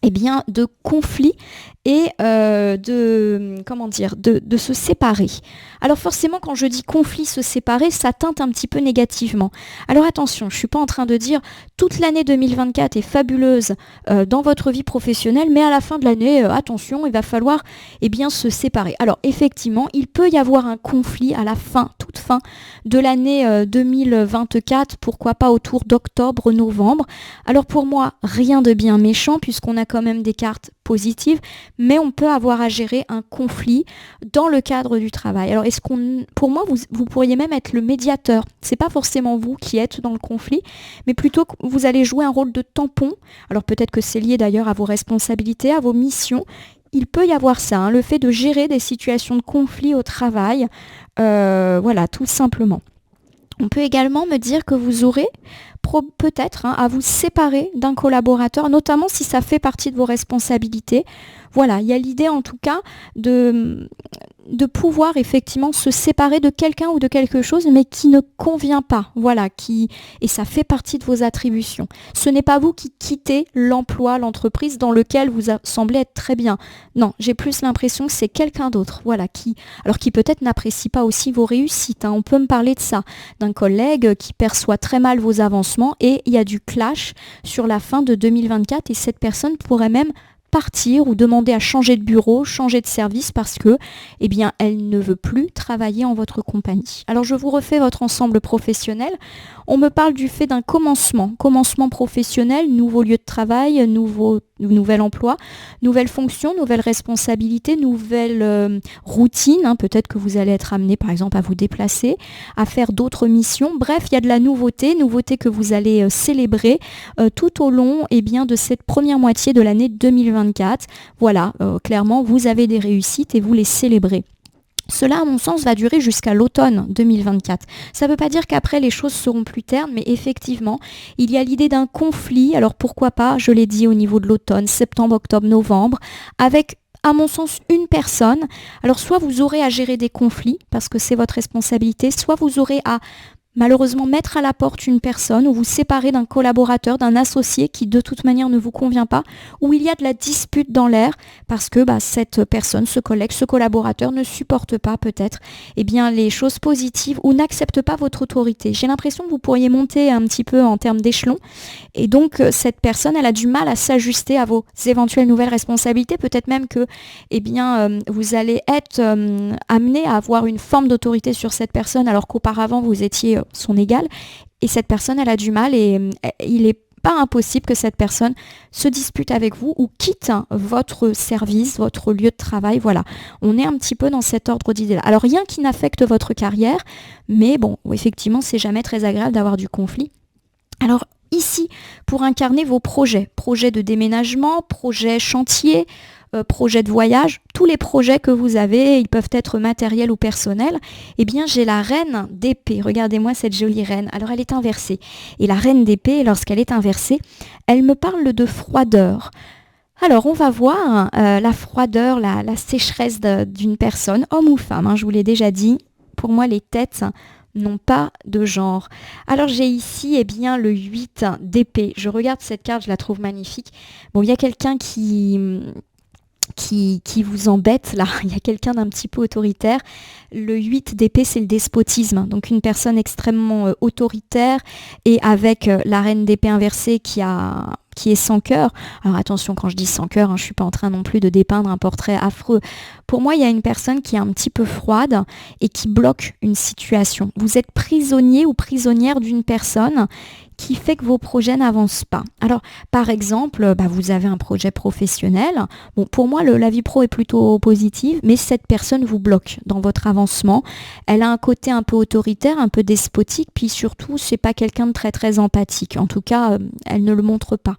[SPEAKER 1] de conflit et de se séparer. Alors forcément, quand je dis conflit, se séparer, ça teinte un petit peu négativement. Alors attention, je ne suis pas en train de dire toute l'année 2024 est fabuleuse dans votre vie professionnelle, mais à la fin de l'année, attention, il va falloir se séparer. Alors effectivement, il peut y avoir un conflit à la fin, toute fin de l'année 2024, pourquoi pas autour d'octobre, novembre. Alors pour moi, rien de bien méchant, puisqu'on a quand même des cartes positives, mais on peut avoir à gérer un conflit dans le cadre du travail. Alors pour moi, vous pourriez même être le médiateur. C'est pas forcément vous qui êtes dans le conflit, mais plutôt que vous allez jouer un rôle de tampon. Alors peut-être que c'est lié d'ailleurs à vos responsabilités, à vos missions. Il peut y avoir ça, le fait de gérer des situations de conflit au travail, tout simplement. On peut également me dire que vous aurez peut-être à vous séparer d'un collaborateur, notamment si ça fait partie de vos responsabilités. Voilà, il y a l'idée en tout cas de pouvoir effectivement se séparer de quelqu'un ou de quelque chose, mais qui ne convient pas. Voilà, et ça fait partie de vos attributions. Ce n'est pas vous qui quittez l'emploi, l'entreprise dans lequel vous semblez être très bien. Non, j'ai plus l'impression que c'est quelqu'un d'autre, qui peut-être n'apprécie pas aussi vos réussites. On peut me parler de ça, d'un collègue qui perçoit très mal vos avancements et il y a du clash sur la fin de 2024 et cette personne pourrait même partir ou demander à changer de bureau, changer de service parce que, elle ne veut plus travailler en votre compagnie. Alors je vous refais votre ensemble professionnel. On me parle du fait d'un commencement professionnel, nouveau lieu de travail, nouvel emploi, nouvelle fonction, nouvelle responsabilité, nouvelle routine. Peut-être que vous allez être amené par exemple à vous déplacer, à faire d'autres missions. Bref, il y a de la nouveauté que vous allez célébrer tout au long de cette première moitié de l'année 2024. Voilà, clairement, vous avez des réussites et vous les célébrez. Cela, à mon sens, va durer jusqu'à l'automne 2024. Ça ne veut pas dire qu'après, les choses seront plus ternes, mais effectivement, il y a l'idée d'un conflit. Alors pourquoi pas, je l'ai dit, au niveau de l'automne, septembre, octobre, novembre, avec, à mon sens, une personne. Alors soit vous aurez à gérer des conflits, parce que c'est votre responsabilité, soit vous aurez à malheureusement mettre à la porte une personne ou vous séparer d'un collaborateur, d'un associé qui de toute manière ne vous convient pas, ou il y a de la dispute dans l'air parce que cette personne, ce collègue, ce collaborateur ne supporte pas peut-être les choses positives ou n'accepte pas votre autorité. J'ai l'impression que vous pourriez monter un petit peu en termes d'échelon et donc cette personne, elle a du mal à s'ajuster à vos éventuelles nouvelles responsabilités. Peut-être même que vous allez être amené à avoir une forme d'autorité sur cette personne alors qu'auparavant vous étiez son égal, et cette personne elle a du mal et il est pas impossible que cette personne se dispute avec vous ou quitte votre service, votre lieu de travail. Voilà, on est un petit peu dans cet ordre d'idées-là. Alors rien qui n'affecte votre carrière, mais bon, effectivement, c'est jamais très agréable d'avoir du conflit. Alors ici, pour incarner vos projets de déménagement, projets chantier, projets de voyage, tous les projets que vous avez, ils peuvent être matériels ou personnels, j'ai la reine d'épée. Regardez-moi cette jolie reine. Alors elle est inversée. Et la reine d'épée, lorsqu'elle est inversée, elle me parle de froideur. Alors on va voir la froideur, la sécheresse d'une personne, homme ou femme, je vous l'ai déjà dit. Pour moi, les têtes n'ont pas de genre. Alors j'ai ici le 8 d'épée. Je regarde cette carte, je la trouve magnifique. Bon, il y a quelqu'un qui vous embête là, il y a quelqu'un d'un petit peu autoritaire. Le 8 d'épée, c'est le despotisme, donc une personne extrêmement autoritaire et avec la reine d'épée inversée qui est sans cœur. Alors attention, quand je dis sans cœur, je ne suis pas en train non plus de dépeindre un portrait affreux. Pour moi, il y a une personne qui est un petit peu froide et qui bloque une situation. Vous êtes prisonnier ou prisonnière d'une personne qui fait que vos projets n'avancent pas. Alors, par exemple, vous avez un projet professionnel. Bon, pour moi, la vie pro est plutôt positive, mais cette personne vous bloque dans votre avancement. Elle a un côté un peu autoritaire, un peu despotique, puis surtout, c'est pas quelqu'un de très très empathique. En tout cas, elle ne le montre pas.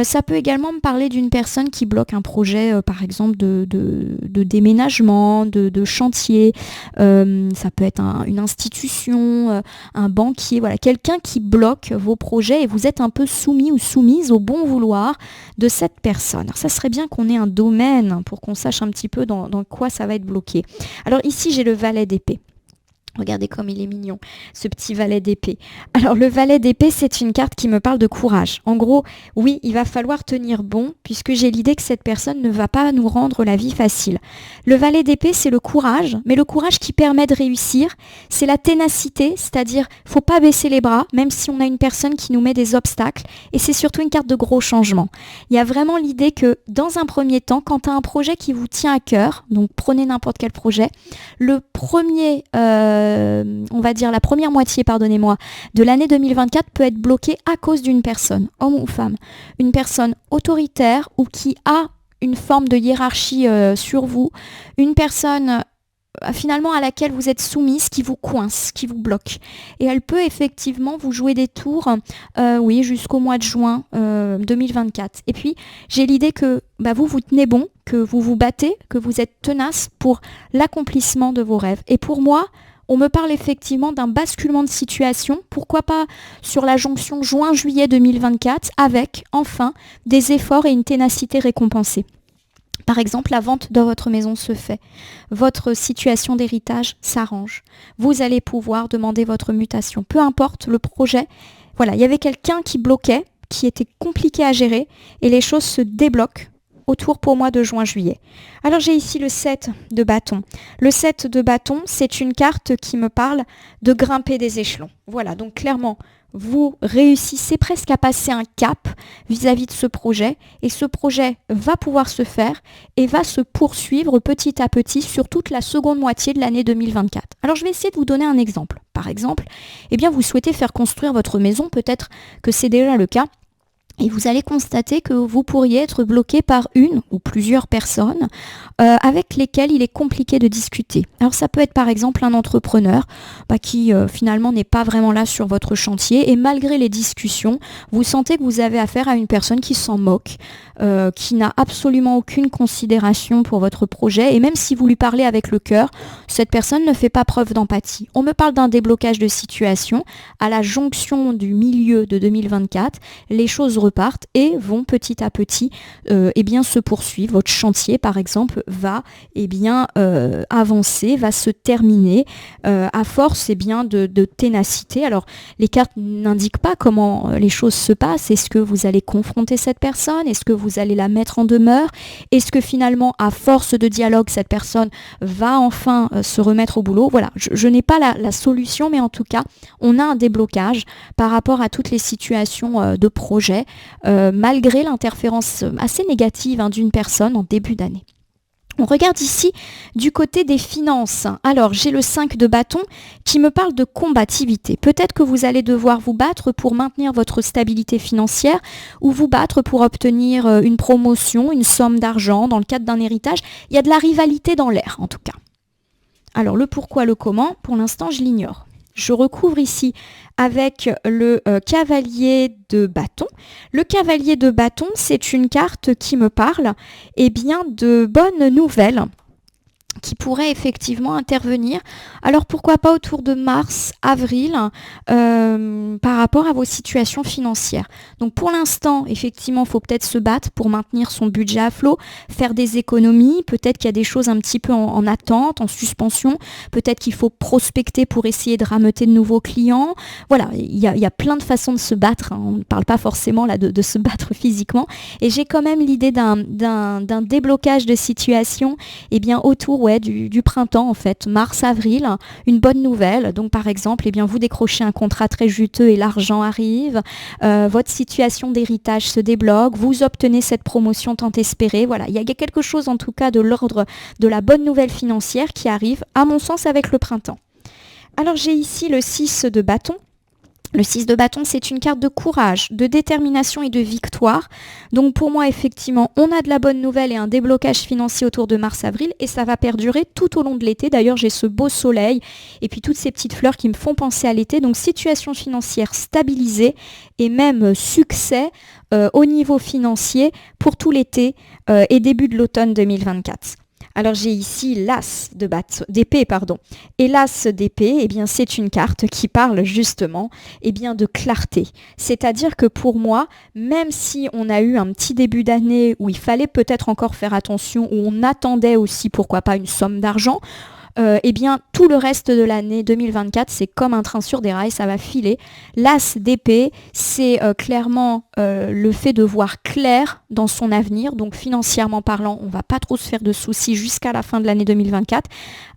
[SPEAKER 1] Ça peut également me parler d'une personne qui bloque un projet, par exemple, de déménagement, de chantier. Ça peut être une institution, un banquier, voilà, quelqu'un qui bloque vos projets et vous êtes un peu soumis ou soumise au bon vouloir de cette personne. Alors, ça serait bien qu'on ait un domaine pour qu'on sache un petit peu dans quoi ça va être bloqué. Alors ici, j'ai le valet d'épée. Regardez comme il est mignon, ce petit valet d'épée. Alors le valet d'épée, c'est une carte qui me parle de courage. En gros, oui, il va falloir tenir bon, puisque j'ai l'idée que cette personne ne va pas nous rendre la vie facile. Le valet d'épée, c'est le courage, mais le courage qui permet de réussir, c'est la ténacité, c'est-à-dire, faut pas baisser les bras, même si on a une personne qui nous met des obstacles, et c'est surtout une carte de gros changements. Il y a vraiment l'idée que, dans un premier temps, quand tu as un projet qui vous tient à cœur, donc prenez n'importe quel projet, le premier... on va dire la première moitié, de l'année 2024 peut être bloquée à cause d'une personne, homme ou femme. Une personne autoritaire ou qui a une forme de hiérarchie sur vous, une personne finalement à laquelle vous êtes soumise, qui vous coince, qui vous bloque. Et elle peut effectivement vous jouer des tours, jusqu'au mois de juin 2024. Et puis, j'ai l'idée que vous tenez bon, que vous vous battez, que vous êtes tenace pour l'accomplissement de vos rêves. Et pour moi, on me parle effectivement d'un basculement de situation, pourquoi pas sur la jonction juin-juillet 2024, avec, enfin, des efforts et une ténacité récompensée. Par exemple, la vente de votre maison se fait. Votre situation d'héritage s'arrange. Vous allez pouvoir demander votre mutation. Peu importe le projet. Voilà, il y avait quelqu'un qui bloquait, qui était compliqué à gérer, et les choses se débloquent autour pour moi de juin-juillet. Alors j'ai ici le 7 de bâton. Le 7 de bâton, c'est une carte qui me parle de grimper des échelons. Voilà, donc clairement, vous réussissez presque à passer un cap vis-à-vis de ce projet et ce projet va pouvoir se faire et va se poursuivre petit à petit sur toute la seconde moitié de l'année 2024. Alors je vais essayer de vous donner un exemple. Par exemple, vous souhaitez faire construire votre maison, peut-être que c'est déjà le cas. Et vous allez constater que vous pourriez être bloqué par une ou plusieurs personnes avec lesquelles il est compliqué de discuter. Alors ça peut être par exemple un entrepreneur qui finalement n'est pas vraiment là sur votre chantier et malgré les discussions, vous sentez que vous avez affaire à une personne qui s'en moque, qui n'a absolument aucune considération pour votre projet et même si vous lui parlez avec le cœur, cette personne ne fait pas preuve d'empathie. On me parle d'un déblocage de situation à la jonction du milieu de 2024. Les choses repartent et vont petit à petit se poursuivre. Votre chantier, par exemple, va avancer, va se terminer à force de ténacité. Alors, les cartes n'indiquent pas comment les choses se passent. Est-ce que vous allez confronter cette personne? Est-ce que vous allez la mettre en demeure? Est-ce que finalement, à force de dialogue, cette personne va enfin se remettre au boulot? Voilà, je n'ai pas la solution, mais en tout cas, on a un déblocage par rapport à toutes les situations de projet, malgré l'interférence assez négative d'une personne en début d'année. On regarde ici du côté des finances. Alors, j'ai le 5 de bâton qui me parle de combativité. Peut-être que vous allez devoir vous battre pour maintenir votre stabilité financière ou vous battre pour obtenir une promotion, une somme d'argent dans le cadre d'un héritage. Il y a de la rivalité dans l'air, en tout cas. Alors, le pourquoi, le comment, pour l'instant, je l'ignore. Je recouvre ici avec le cavalier de bâton. Le cavalier de bâton, c'est une carte qui me parle de bonnes nouvelles qui pourraient effectivement intervenir. Alors pourquoi pas autour de mars, avril, par rapport à vos situations financières. Donc pour l'instant, effectivement, il faut peut-être se battre pour maintenir son budget à flot, faire des économies, peut-être qu'il y a des choses un petit peu en attente, en suspension, peut-être qu'il faut prospecter pour essayer de rameuter de nouveaux clients. Voilà, il y a plein de façons de se battre, on ne parle pas forcément là de se battre physiquement, et j'ai quand même l'idée d'un déblocage de situation autour du printemps en fait, mars-avril, une bonne nouvelle. Donc par exemple, vous décrochez un contrat très juteux et l'argent arrive, votre situation d'héritage se débloque, vous obtenez cette promotion tant espérée. Voilà, il y a quelque chose en tout cas de l'ordre de la bonne nouvelle financière qui arrive, à mon sens, avec le printemps. Alors j'ai ici le 6 de bâton. Le 6 de bâton, c'est une carte de courage, de détermination et de victoire. Donc pour moi, effectivement, on a de la bonne nouvelle et un déblocage financier autour de mars-avril et ça va perdurer tout au long de l'été. D'ailleurs, j'ai ce beau soleil et puis toutes ces petites fleurs qui me font penser à l'été. Donc situation financière stabilisée et même succès au niveau financier pour tout l'été et début de l'automne 2024. Alors j'ai ici l'as d'épée. Et l'as d'épée, c'est une carte qui parle justement de clarté. C'est-à-dire que pour moi, même si on a eu un petit début d'année où il fallait peut-être encore faire attention, où on attendait aussi, pourquoi pas, une somme d'argent, tout le reste de l'année 2024, c'est comme un train sur des rails, ça va filer. L'as d'épée, c'est clairement le fait de voir clair dans son avenir. Donc financièrement parlant, on ne va pas trop se faire de soucis jusqu'à la fin de l'année 2024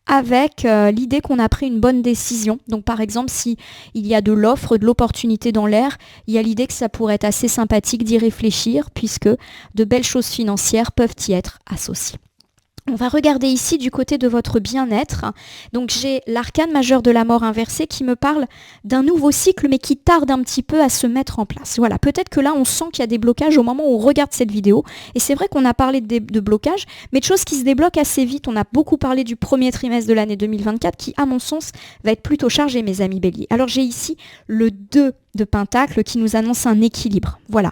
[SPEAKER 1] avec l'idée qu'on a pris une bonne décision. Donc par exemple, si il y a de l'offre, de l'opportunité dans l'air, il y a l'idée que ça pourrait être assez sympathique d'y réfléchir puisque de belles choses financières peuvent y être associées. On va regarder ici du côté de votre bien-être. Donc j'ai l'arcane majeur de la mort inversée qui me parle d'un nouveau cycle mais qui tarde un petit peu à se mettre en place. Voilà, peut-être que là on sent qu'il y a des blocages au moment où on regarde cette vidéo. Et c'est vrai qu'on a parlé de blocages, mais de choses qui se débloquent assez vite. On a beaucoup parlé du premier trimestre de l'année 2024 qui, à mon sens, va être plutôt chargé, mes amis béliers. Alors j'ai ici le 2 de Pentacle qui nous annonce un équilibre. Voilà.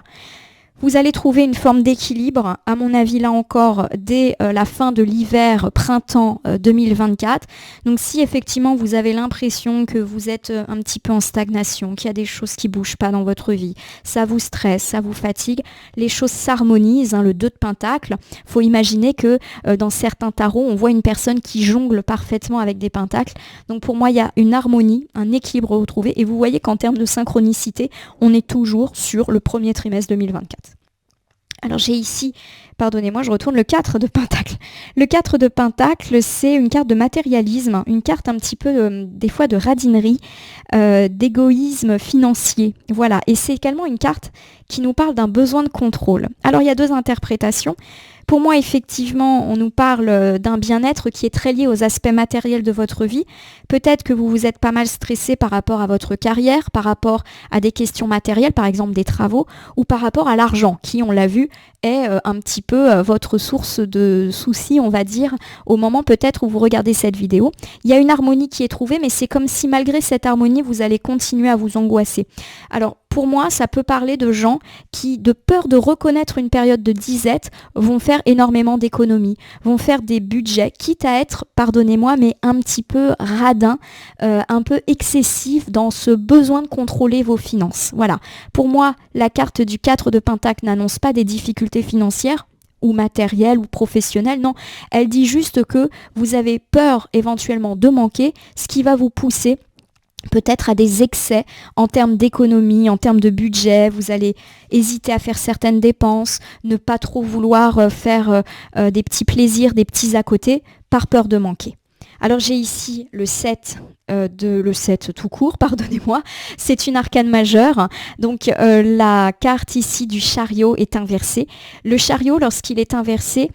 [SPEAKER 1] Vous allez trouver une forme d'équilibre, à mon avis là encore, dès la fin de l'hiver, printemps 2024. Donc si effectivement vous avez l'impression que vous êtes un petit peu en stagnation, qu'il y a des choses qui ne bougent pas dans votre vie, ça vous stresse, ça vous fatigue, les choses s'harmonisent, le 2 de Pentacle. Il faut imaginer que dans certains tarots, on voit une personne qui jongle parfaitement avec des pentacles. Donc pour moi, il y a une harmonie, un équilibre retrouvé. Et vous voyez qu'en termes de synchronicité, on est toujours sur le premier trimestre 2024. Alors j'ai ici, pardonnez-moi, je retourne le 4 de Pentacle. Le 4 de Pentacle, c'est une carte de matérialisme, une carte un petit peu des fois de radinerie, d'égoïsme financier. Voilà, et c'est également une carte qui nous parle d'un besoin de contrôle. Alors il y a 2 interprétations. Pour moi, effectivement, on nous parle d'un bien-être qui est très lié aux aspects matériels de votre vie. Peut-être que vous vous êtes pas mal stressé par rapport à votre carrière, par rapport à des questions matérielles, par exemple des travaux, ou par rapport à l'argent, qui, on l'a vu, est un petit peu votre source de soucis, on va dire, au moment peut-être où vous regardez cette vidéo. Il y a une harmonie qui est trouvée, mais c'est comme si malgré cette harmonie, vous allez continuer à vous angoisser. Alors, pour moi, ça peut parler de gens qui, de peur de reconnaître une période de disette, vont faire énormément d'économies, vont faire des budgets, quitte à être, pardonnez-moi, mais un petit peu radin, un peu excessif dans ce besoin de contrôler vos finances. Voilà. Pour moi, la carte du 4 de Pentacle n'annonce pas des difficultés financières ou matérielles ou professionnelles, non. Elle dit juste que vous avez peur éventuellement de manquer, ce qui va vous pousser peut-être à des excès en termes d'économie, en termes de budget. Vous allez hésiter à faire certaines dépenses, ne pas trop vouloir faire des petits plaisirs, des petits à côté, par peur de manquer. Alors j'ai ici le 7 le 7 tout court, pardonnez-moi, c'est une arcane majeure. Donc la carte ici du chariot est inversée. Le chariot, lorsqu'il est inversé,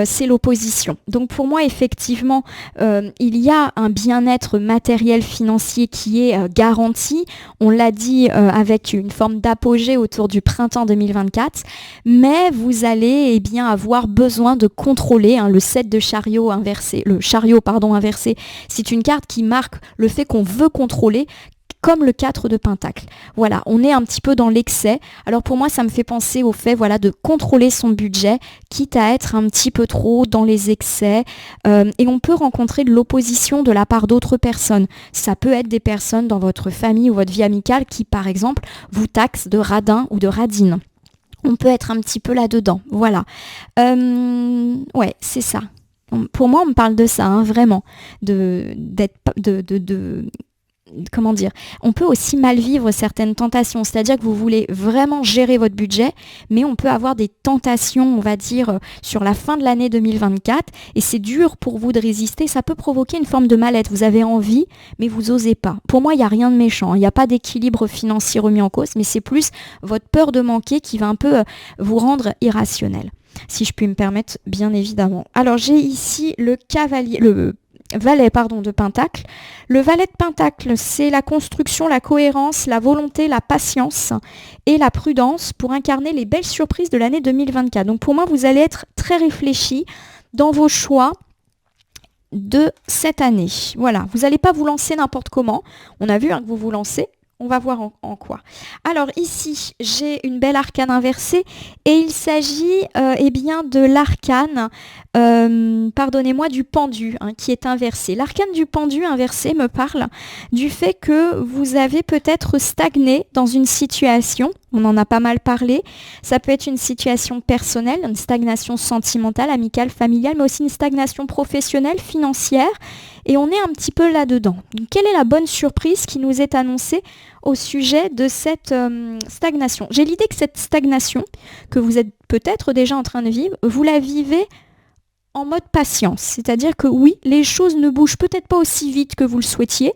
[SPEAKER 1] c'est l'opposition. Donc pour moi, effectivement, il y a un bien-être matériel financier qui est garanti. On l'a dit avec une forme d'apogée autour du printemps 2024, mais vous allez bien avoir besoin de contrôler le 7 de chariot inversé. Le chariot, inversé, c'est une carte qui marque le fait qu'on veut contrôler, comme le 4 de Pentacle. Voilà, on est un petit peu dans l'excès. Alors pour moi, ça me fait penser au fait de contrôler son budget, quitte à être un petit peu trop dans les excès. Et on peut rencontrer de l'opposition de la part d'autres personnes. Ça peut être des personnes dans votre famille ou votre vie amicale qui, par exemple, vous taxent de radin ou de radine. On peut être un petit peu là-dedans. Voilà. Ouais, c'est ça. Pour moi, on me parle de ça, vraiment, comment dire, on peut aussi mal vivre certaines tentations, c'est-à-dire que vous voulez vraiment gérer votre budget, mais on peut avoir des tentations, on va dire, sur la fin de l'année 2024, et c'est dur pour vous de résister, ça peut provoquer une forme de mal-être, vous avez envie, mais vous osez pas. Pour moi, il n'y a rien de méchant, il n'y a pas d'équilibre financier remis en cause, mais c'est plus votre peur de manquer qui va un peu vous rendre irrationnel. Si je puis me permettre, bien évidemment. Alors, j'ai ici le valet de Pentacle. Le valet de Pentacle, c'est la construction, la cohérence, la volonté, la patience et la prudence pour incarner les belles surprises de l'année 2024. Donc, pour moi, vous allez être très réfléchi dans vos choix de cette année. Voilà, vous n'allez pas vous lancer n'importe comment. On a vu que vous vous lancez. On va voir en quoi. Alors ici, j'ai une belle arcane inversée et il s'agit bien de l'arcane, pardonnez-moi, du pendu qui est inversé. L'arcane du pendu inversé me parle du fait que vous avez peut-être stagné dans une situation. On en a pas mal parlé. Ça peut être une situation personnelle, une stagnation sentimentale, amicale, familiale, mais aussi une stagnation professionnelle, financière. Et on est un petit peu là-dedans. Donc, quelle est la bonne surprise qui nous est annoncée au sujet de cette stagnation ? J'ai l'idée que cette stagnation, que vous êtes peut-être déjà en train de vivre, vous la vivez en mode patience. C'est-à-dire que oui, les choses ne bougent peut-être pas aussi vite que vous le souhaitiez,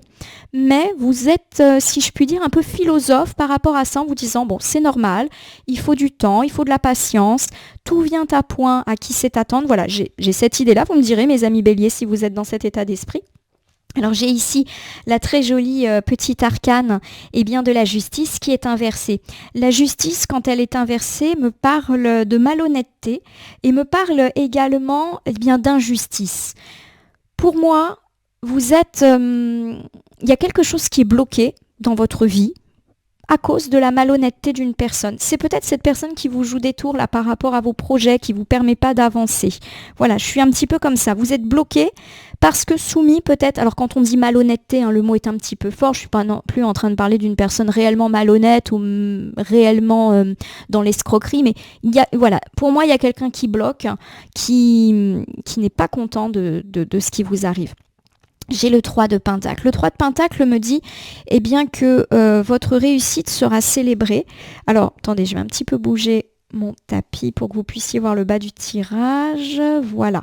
[SPEAKER 1] mais vous êtes, si je puis dire, un peu philosophe par rapport à ça, en vous disant, bon, c'est normal, il faut du temps, il faut de la patience, tout vient à point à qui sait attendre. Voilà, j'ai cette idée-là, vous me direz, mes amis béliers, si vous êtes dans cet état d'esprit. Alors j'ai ici la très jolie petite arcane de la justice qui est inversée. La justice, quand elle est inversée, me parle de malhonnêteté et me parle également d'injustice. Pour moi, vous êtes... il y a quelque chose qui est bloqué dans votre vie à cause de la malhonnêteté d'une personne. C'est peut-être cette personne qui vous joue des tours là par rapport à vos projets, qui ne vous permet pas d'avancer. Voilà, je suis un petit peu comme ça. Vous êtes bloqué parce que soumis peut-être, alors quand on dit malhonnêteté, le mot est un petit peu fort, je ne suis pas non plus en train de parler d'une personne réellement malhonnête ou réellement dans l'escroquerie, mais pour moi il y a quelqu'un qui bloque, qui n'est pas content de ce qui vous arrive. J'ai le 3 de Pentacle. Le 3 de Pentacle me dit que votre réussite sera célébrée. Alors, attendez, je vais un petit peu bouger mon tapis pour que vous puissiez voir le bas du tirage. Voilà.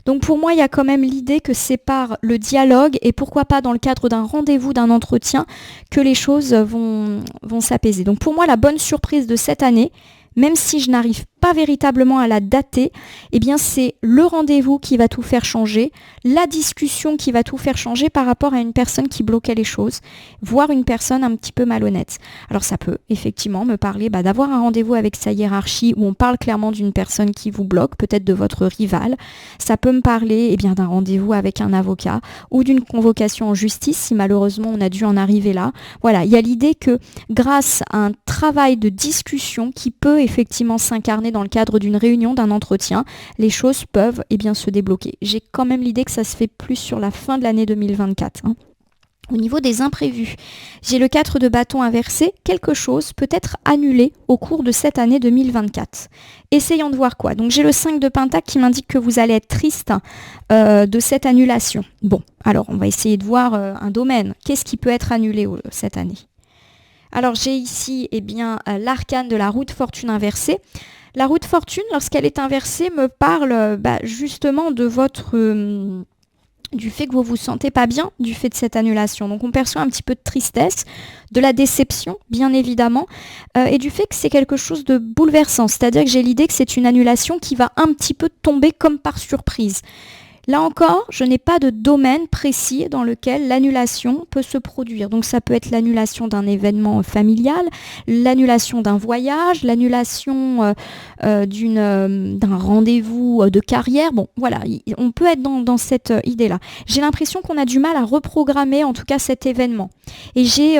[SPEAKER 1] Donc pour moi, il y a quand même l'idée que c'est par le dialogue et pourquoi pas dans le cadre d'un rendez-vous, d'un entretien, que les choses vont s'apaiser. Donc pour moi, la bonne surprise de cette année, même si je n'arrive pas véritablement à la dater, eh bien c'est le rendez-vous qui va tout faire changer, la discussion qui va tout faire changer par rapport à une personne qui bloquait les choses, voire une personne un petit peu malhonnête. Alors ça peut effectivement me parler d'avoir un rendez-vous avec sa hiérarchie où on parle clairement d'une personne qui vous bloque, peut-être de votre rival. Ça peut me parler d'un rendez-vous avec un avocat ou d'une convocation en justice si malheureusement on a dû en arriver là. Voilà, il y a l'idée que grâce à un travail de discussion qui peut effectivement s'incarner dans le cadre d'une réunion, d'un entretien, les choses peuvent se débloquer. J'ai quand même l'idée que ça se fait plus sur la fin de l'année 2024. Au niveau des imprévus, j'ai le 4 de bâton inversé, quelque chose peut être annulé au cours de cette année 2024. Essayons de voir quoi. Donc j'ai le 5 de pentacle qui m'indique que vous allez être triste de cette annulation. Bon, alors on va essayer de voir un domaine. Qu'est-ce qui peut être annulé cette année ? Alors j'ai ici l'arcane de la roue de fortune inversée. La roue de fortune, lorsqu'elle est inversée, me parle justement de du fait que vous vous sentez pas bien du fait de cette annulation. Donc on perçoit un petit peu de tristesse, de la déception, bien évidemment, et du fait que c'est quelque chose de bouleversant. C'est-à-dire que j'ai l'idée que c'est une annulation qui va un petit peu tomber comme par surprise. Là encore, je n'ai pas de domaine précis dans lequel l'annulation peut se produire. Donc ça peut être l'annulation d'un événement familial, l'annulation d'un voyage, l'annulation d'un rendez-vous de carrière. Bon, voilà, on peut être dans cette idée-là. J'ai l'impression qu'on a du mal à reprogrammer en tout cas cet événement. Et j'ai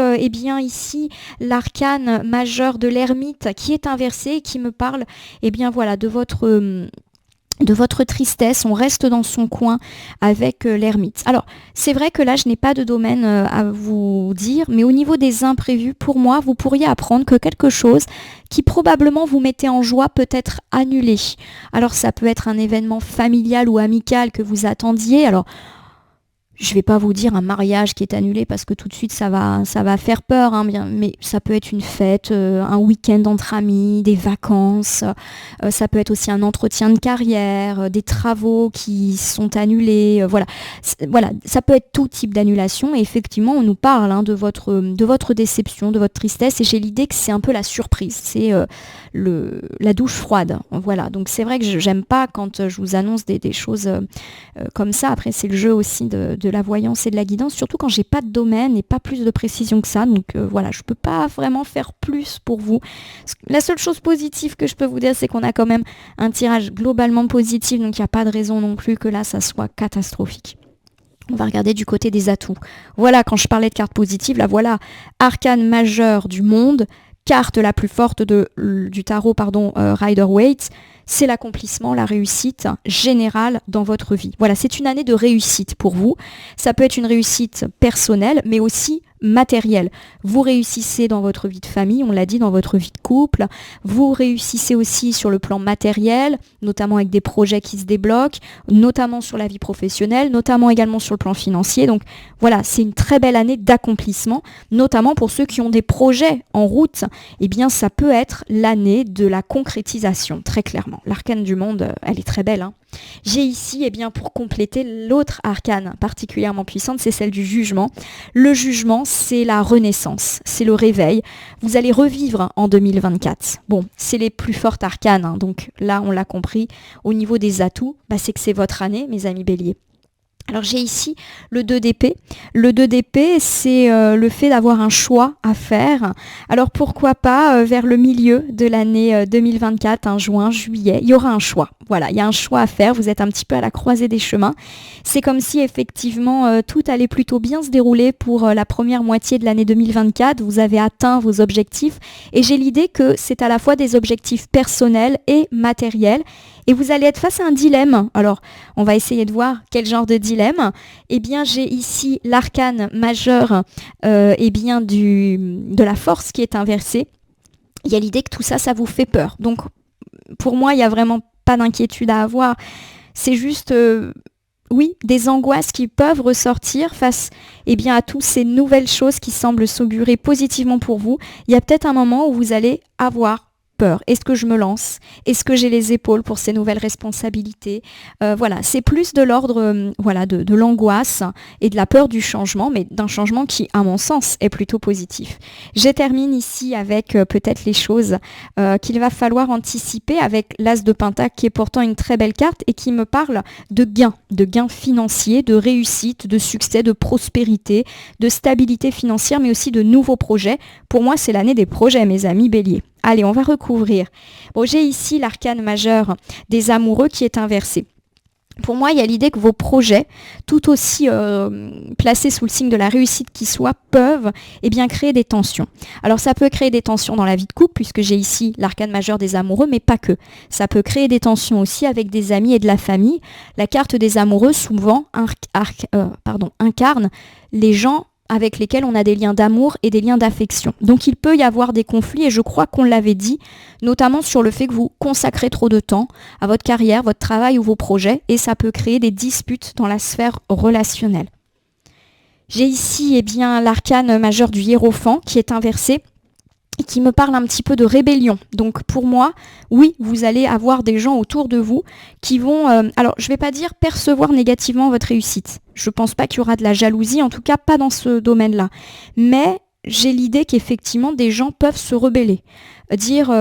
[SPEAKER 1] ici l'arcane majeur de l'ermite qui est inversé et qui me parle de votre tristesse, on reste dans son coin avec l'ermite. Alors, c'est vrai que là, je n'ai pas de domaine à vous dire, mais au niveau des imprévus, pour moi, vous pourriez apprendre que quelque chose qui probablement vous mettait en joie peut être annulé. Alors, ça peut être un événement familial ou amical que vous attendiez. Alors, je ne vais pas vous dire un mariage qui est annulé parce que tout de suite ça va faire peur, mais ça peut être une fête, un week-end entre amis, des vacances, ça peut être aussi un entretien de carrière, des travaux qui sont annulés, voilà, ça peut être tout type d'annulation et effectivement on nous parle de votre déception, de votre tristesse et j'ai l'idée que c'est un peu la surprise, c'est la douche froide, voilà, donc c'est vrai que j'aime pas quand je vous annonce des choses comme ça, après c'est le jeu aussi de la voyance et de la guidance, surtout quand j'ai pas de domaine et pas plus de précision que ça. Donc voilà, je peux pas vraiment faire plus pour vous. La seule chose positive que je peux vous dire, c'est qu'on a quand même un tirage globalement positif, donc il n'y a pas de raison non plus que là, ça soit catastrophique. On va regarder du côté des atouts. Voilà, quand je parlais de cartes positives, là voilà, arcane majeur du monde, carte la plus forte du tarot, Rider-Waite, c'est l'accomplissement, la réussite générale dans votre vie. Voilà, c'est une année de réussite pour vous. Ça peut être une réussite personnelle, mais aussi matérielle. Vous réussissez dans votre vie de famille, on l'a dit, dans votre vie de couple. Vous réussissez aussi sur le plan matériel, notamment avec des projets qui se débloquent, notamment sur la vie professionnelle, notamment également sur le plan financier. Donc voilà, c'est une très belle année d'accomplissement, notamment pour ceux qui ont des projets en route. Eh bien, ça peut être l'année de la concrétisation, très clairement. L'arcane du monde, elle est très belle. J'ai ici, pour compléter, l'autre arcane particulièrement puissante, c'est celle du jugement. Le jugement, c'est la renaissance, c'est le réveil. Vous allez revivre en 2024. Bon, c'est les plus fortes arcanes, donc là, on l'a compris. Au niveau des atouts, c'est que c'est votre année, mes amis béliers. Alors j'ai ici le 2 d'épée. Le 2 d'épée, c'est le fait d'avoir un choix à faire. Alors pourquoi pas vers le milieu de l'année 2024, juin, juillet, il y aura un choix. Voilà, il y a un choix à faire, vous êtes un petit peu à la croisée des chemins. C'est comme si effectivement tout allait plutôt bien se dérouler pour la première moitié de l'année 2024. Vous avez atteint vos objectifs et j'ai l'idée que c'est à la fois des objectifs personnels et matériels. Et vous allez être face à un dilemme. Alors, on va essayer de voir quel genre de dilemme. J'ai ici l'arcane majeur de la force qui est inversée. Il y a l'idée que tout ça, ça vous fait peur. Donc, pour moi, il n'y a vraiment pas d'inquiétude à avoir. C'est juste, des angoisses qui peuvent ressortir face à toutes ces nouvelles choses qui semblent s'augurer positivement pour vous. Il y a peut-être un moment où vous allez avoir peur? Est-ce que je me lance? Est-ce que j'ai les épaules pour ces nouvelles responsabilités? Voilà, c'est plus de l'ordre de l'angoisse et de la peur du changement, mais d'un changement qui, à mon sens, est plutôt positif. Je termine ici avec peut-être les choses qu'il va falloir anticiper avec l'As de Pentacle, qui est pourtant une très belle carte et qui me parle de gains financiers, de réussite, de succès, de prospérité, de stabilité financière, mais aussi de nouveaux projets. Pour moi, c'est l'année des projets, mes amis Bélier. Allez, on va recouvrir. Bon, j'ai ici l'arcane majeur des amoureux qui est inversé. Pour moi, il y a l'idée que vos projets, tout aussi placés sous le signe de la réussite qui soit, peuvent créer des tensions. Alors ça peut créer des tensions dans la vie de couple, puisque j'ai ici l'arcane majeur des amoureux, mais pas que. Ça peut créer des tensions aussi avec des amis et de la famille. La carte des amoureux, souvent, incarne les gens avec lesquels on a des liens d'amour et des liens d'affection. Donc il peut y avoir des conflits, et je crois qu'on l'avait dit, notamment sur le fait que vous consacrez trop de temps à votre carrière, votre travail ou vos projets, et ça peut créer des disputes dans la sphère relationnelle. J'ai ici l'arcane majeur du hiérophant qui est inversé, qui me parle un petit peu de rébellion. Donc pour moi, oui, vous allez avoir des gens autour de vous qui vont, alors je ne vais pas dire percevoir négativement votre réussite. Je ne pense pas qu'il y aura de la jalousie, en tout cas pas dans ce domaine-là. Mais j'ai l'idée qu'effectivement des gens peuvent se rebeller. Dire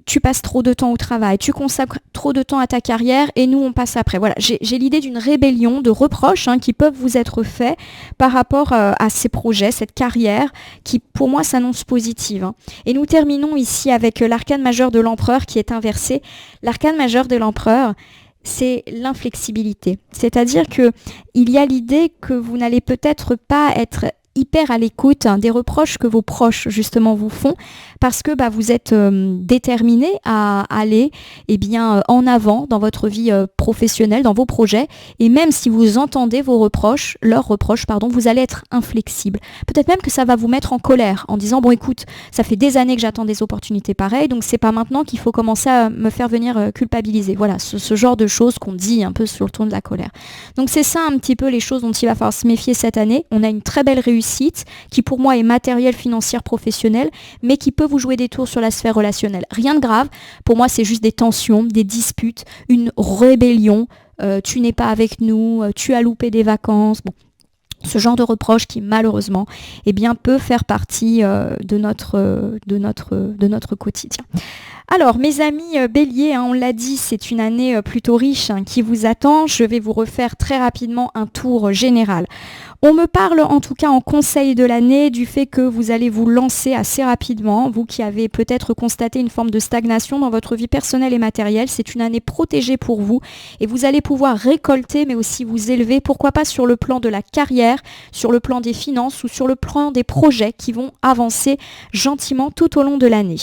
[SPEAKER 1] tu passes trop de temps au travail, tu consacres trop de temps à ta carrière et nous on passe après. Voilà, j'ai l'idée d'une rébellion, de reproches qui peuvent vous être faits par rapport à ces projets, cette carrière qui pour moi s'annonce positive. Et nous terminons ici avec l'arcane majeur de l'empereur qui est inversé. L'arcane majeur de l'empereur, c'est l'inflexibilité. C'est-à-dire qu'il y a l'idée que vous n'allez peut-être pas être hyper à l'écoute des reproches que vos proches justement vous font parce que vous êtes déterminé à aller en avant dans votre vie professionnelle, dans vos projets, et même si vous entendez leurs reproches, vous allez être inflexible. Peut-être même que ça va vous mettre en colère en disant bon écoute, ça fait des années que j'attends des opportunités pareilles, donc c'est pas maintenant qu'il faut commencer à me faire venir culpabiliser. Voilà, ce genre de choses qu'on dit un peu sur le ton de la colère. Donc c'est ça un petit peu les choses dont il va falloir se méfier cette année. On a une très belle réussite qui pour moi est matérielle, financière, professionnelle, mais qui peut vous jouer des tours sur la sphère relationnelle. Rien de grave, pour moi c'est juste des tensions, des disputes, une rébellion, tu n'es pas avec nous, tu as loupé des vacances, bon. Ce genre de reproche qui malheureusement peut faire partie de notre quotidien. Alors mes amis Bélier, on l'a dit, c'est une année plutôt riche qui vous attend. Je vais vous refaire très rapidement un tour général. On me parle en tout cas en conseil de l'année du fait que vous allez vous lancer assez rapidement, vous qui avez peut-être constaté une forme de stagnation dans votre vie personnelle et matérielle. C'est une année protégée pour vous et vous allez pouvoir récolter mais aussi vous élever, pourquoi pas sur le plan de la carrière, sur le plan des finances ou sur le plan des projets qui vont avancer gentiment tout au long de l'année.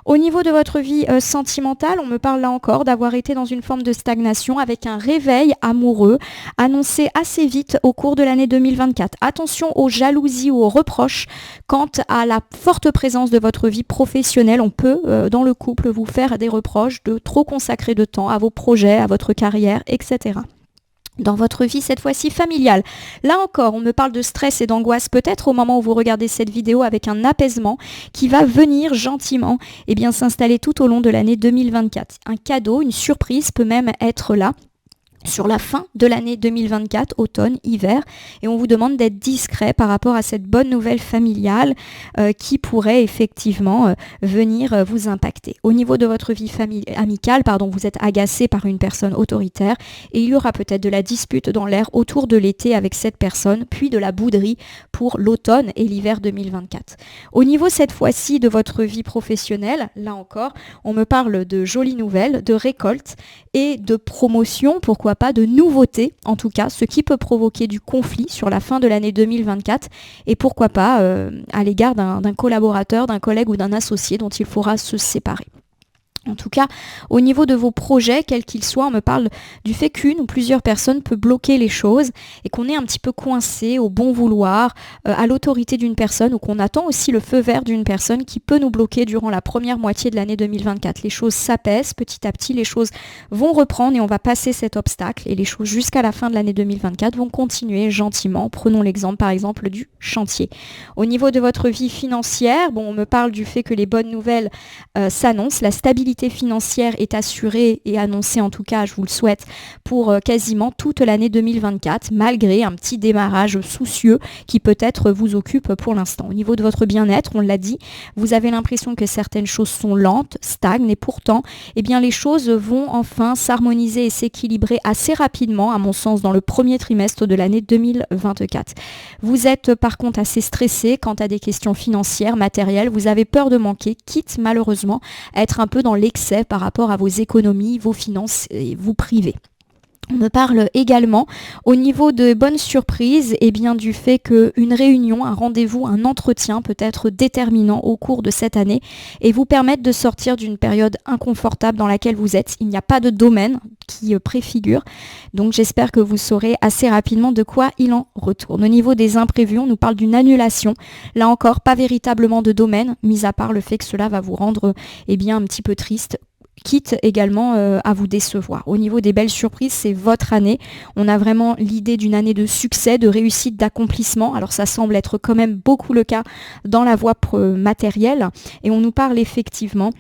[SPEAKER 1] Au niveau de votre vie sentimentale, on me parle là encore d'avoir été dans une forme de stagnation avec un réveil amoureux annoncé assez vite au cours de l'année 2024. Attention aux jalousies ou aux reproches quant à la forte présence de votre vie professionnelle. On peut, dans le couple, vous faire des reproches de trop consacrer de temps à vos projets, à votre carrière, etc. Dans votre vie, cette fois-ci familiale. Là encore, on me parle de stress et d'angoisse peut-être au moment où vous regardez cette vidéo avec un apaisement qui va venir gentiment s'installer tout au long de l'année 2024. Un cadeau, une surprise peut même être là sur la fin de l'année 2024, automne, hiver, et on vous demande d'être discret par rapport à cette bonne nouvelle familiale qui pourrait effectivement venir vous impacter. Au niveau de votre vie amicale, vous êtes agacé par une personne autoritaire et il y aura peut-être de la dispute dans l'air autour de l'été avec cette personne, puis de la bouderie pour l'automne et l'hiver 2024. Au niveau cette fois-ci de votre vie professionnelle, là encore, on me parle de jolies nouvelles, de récoltes et de promotion, pourquoi pas de nouveautés, en tout cas, ce qui peut provoquer du conflit sur la fin de l'année 2024 et pourquoi pas à l'égard d'un collaborateur, d'un collègue ou d'un associé dont il faudra se séparer. En tout cas, au niveau de vos projets, quels qu'ils soient, on me parle du fait qu'une ou plusieurs personnes peuvent bloquer les choses et qu'on est un petit peu coincé au bon vouloir, à l'autorité d'une personne, ou qu'on attend aussi le feu vert d'une personne qui peut nous bloquer durant la première moitié de l'année 2024. Les choses s'apaisent petit à petit, les choses vont reprendre et on va passer cet obstacle, et les choses jusqu'à la fin de l'année 2024 vont continuer gentiment. Prenons l'exemple par exemple du chantier. Au niveau de votre vie financière, on me parle du fait que les bonnes nouvelles s'annoncent, la stabilité financière est assurée et annoncée, en tout cas je vous le souhaite, pour quasiment toute l'année 2024, malgré un petit démarrage soucieux qui peut-être vous occupe pour l'instant. Au niveau de votre bien-être, on l'a dit, vous avez l'impression que certaines choses sont lentes, stagnent, et pourtant les choses vont enfin s'harmoniser et s'équilibrer assez rapidement, à mon sens, dans le premier trimestre de l'année 2024. Vous êtes par contre assez stressé quant à des questions financières, matérielles, vous avez peur de manquer, quitte malheureusement à être un peu dans l'excès par rapport à vos économies, vos finances et vous priver. On me parle également au niveau de bonnes surprises, du fait qu'une réunion, un rendez-vous, un entretien peut être déterminant au cours de cette année et vous permettre de sortir d'une période inconfortable dans laquelle vous êtes. Il n'y a pas de domaine qui préfigure, donc j'espère que vous saurez assez rapidement de quoi il en retourne. Au niveau des imprévus, on nous parle d'une annulation. Là encore, pas véritablement de domaine, mis à part le fait que cela va vous rendre un petit peu triste, quitte également à vous décevoir. Au niveau des belles surprises, c'est votre année. On a vraiment l'idée d'une année de succès, de réussite, d'accomplissement. Alors ça semble être quand même beaucoup le cas dans la voie matérielle. Et on nous parle effectivement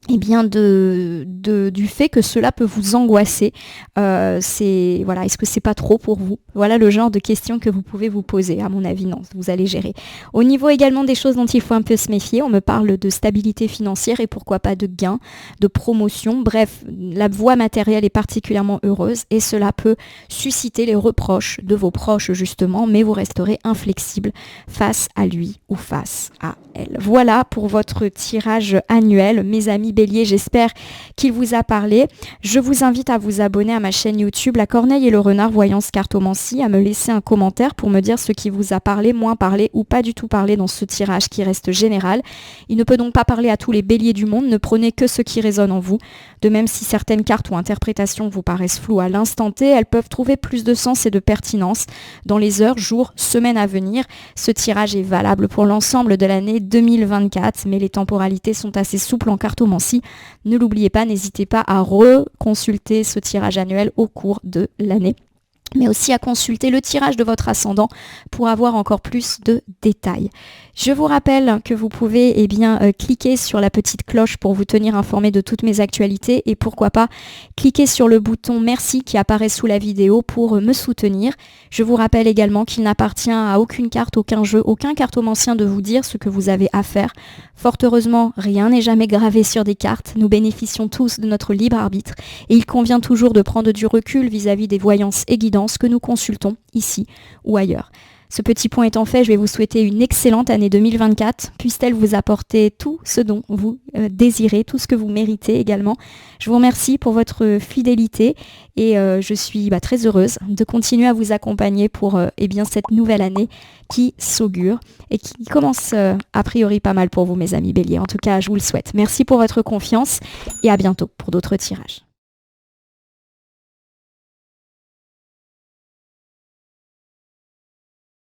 [SPEAKER 1] du fait que cela peut vous angoisser. Est-ce que c'est pas trop pour vous? Voilà le genre de questions que vous pouvez vous poser. À mon avis, non, vous allez gérer. Au niveau également des choses dont il faut un peu se méfier, on me parle de stabilité financière et pourquoi pas de gains, de promotion. Bref, la voie matérielle est particulièrement heureuse et cela peut susciter les reproches de vos proches justement, mais vous resterez inflexible face à lui ou face à elle. Voilà pour votre tirage annuel, mes amis Bélier, j'espère qu'il vous a parlé. Je vous invite à vous abonner à ma chaîne YouTube La Corneille et le Renard Voyance Cartomancie, à me laisser un commentaire pour me dire ce qui vous a parlé, moins parlé ou pas du tout parlé dans ce tirage qui reste général. Il ne peut donc pas parler à tous les béliers du monde, ne prenez que ce qui résonne en vous. De même, si certaines cartes ou interprétations vous paraissent floues à l'instant T, elles peuvent trouver plus de sens et de pertinence dans les heures, jours, semaines à venir. Ce tirage est valable pour l'ensemble de l'année 2024, mais les temporalités sont assez souples en cartomancie. Ne l'oubliez pas, n'hésitez pas à reconsulter ce tirage annuel au cours de l'année, mais aussi à consulter le tirage de votre ascendant pour avoir encore plus de détails. Je vous rappelle que vous pouvez cliquer sur la petite cloche pour vous tenir informé de toutes mes actualités et pourquoi pas cliquer sur le bouton merci qui apparaît sous la vidéo pour me soutenir. Je vous rappelle également qu'il n'appartient à aucune carte, aucun jeu, aucun cartomancien de vous dire ce que vous avez à faire. Fort heureusement, rien n'est jamais gravé sur des cartes. Nous bénéficions tous de notre libre arbitre et il convient toujours de prendre du recul vis-à-vis des voyances et guidances que nous consultons ici ou ailleurs. Ce petit point étant fait, je vais vous souhaiter une excellente année 2024. Puisse-t-elle vous apporter tout ce dont vous désirez, tout ce que vous méritez également. Je vous remercie pour votre fidélité et je suis très heureuse de continuer à vous accompagner pour cette nouvelle année qui s'augure et qui commence a priori pas mal pour vous mes amis Bélier. En tout cas, je vous le souhaite. Merci pour votre confiance et à bientôt pour d'autres tirages.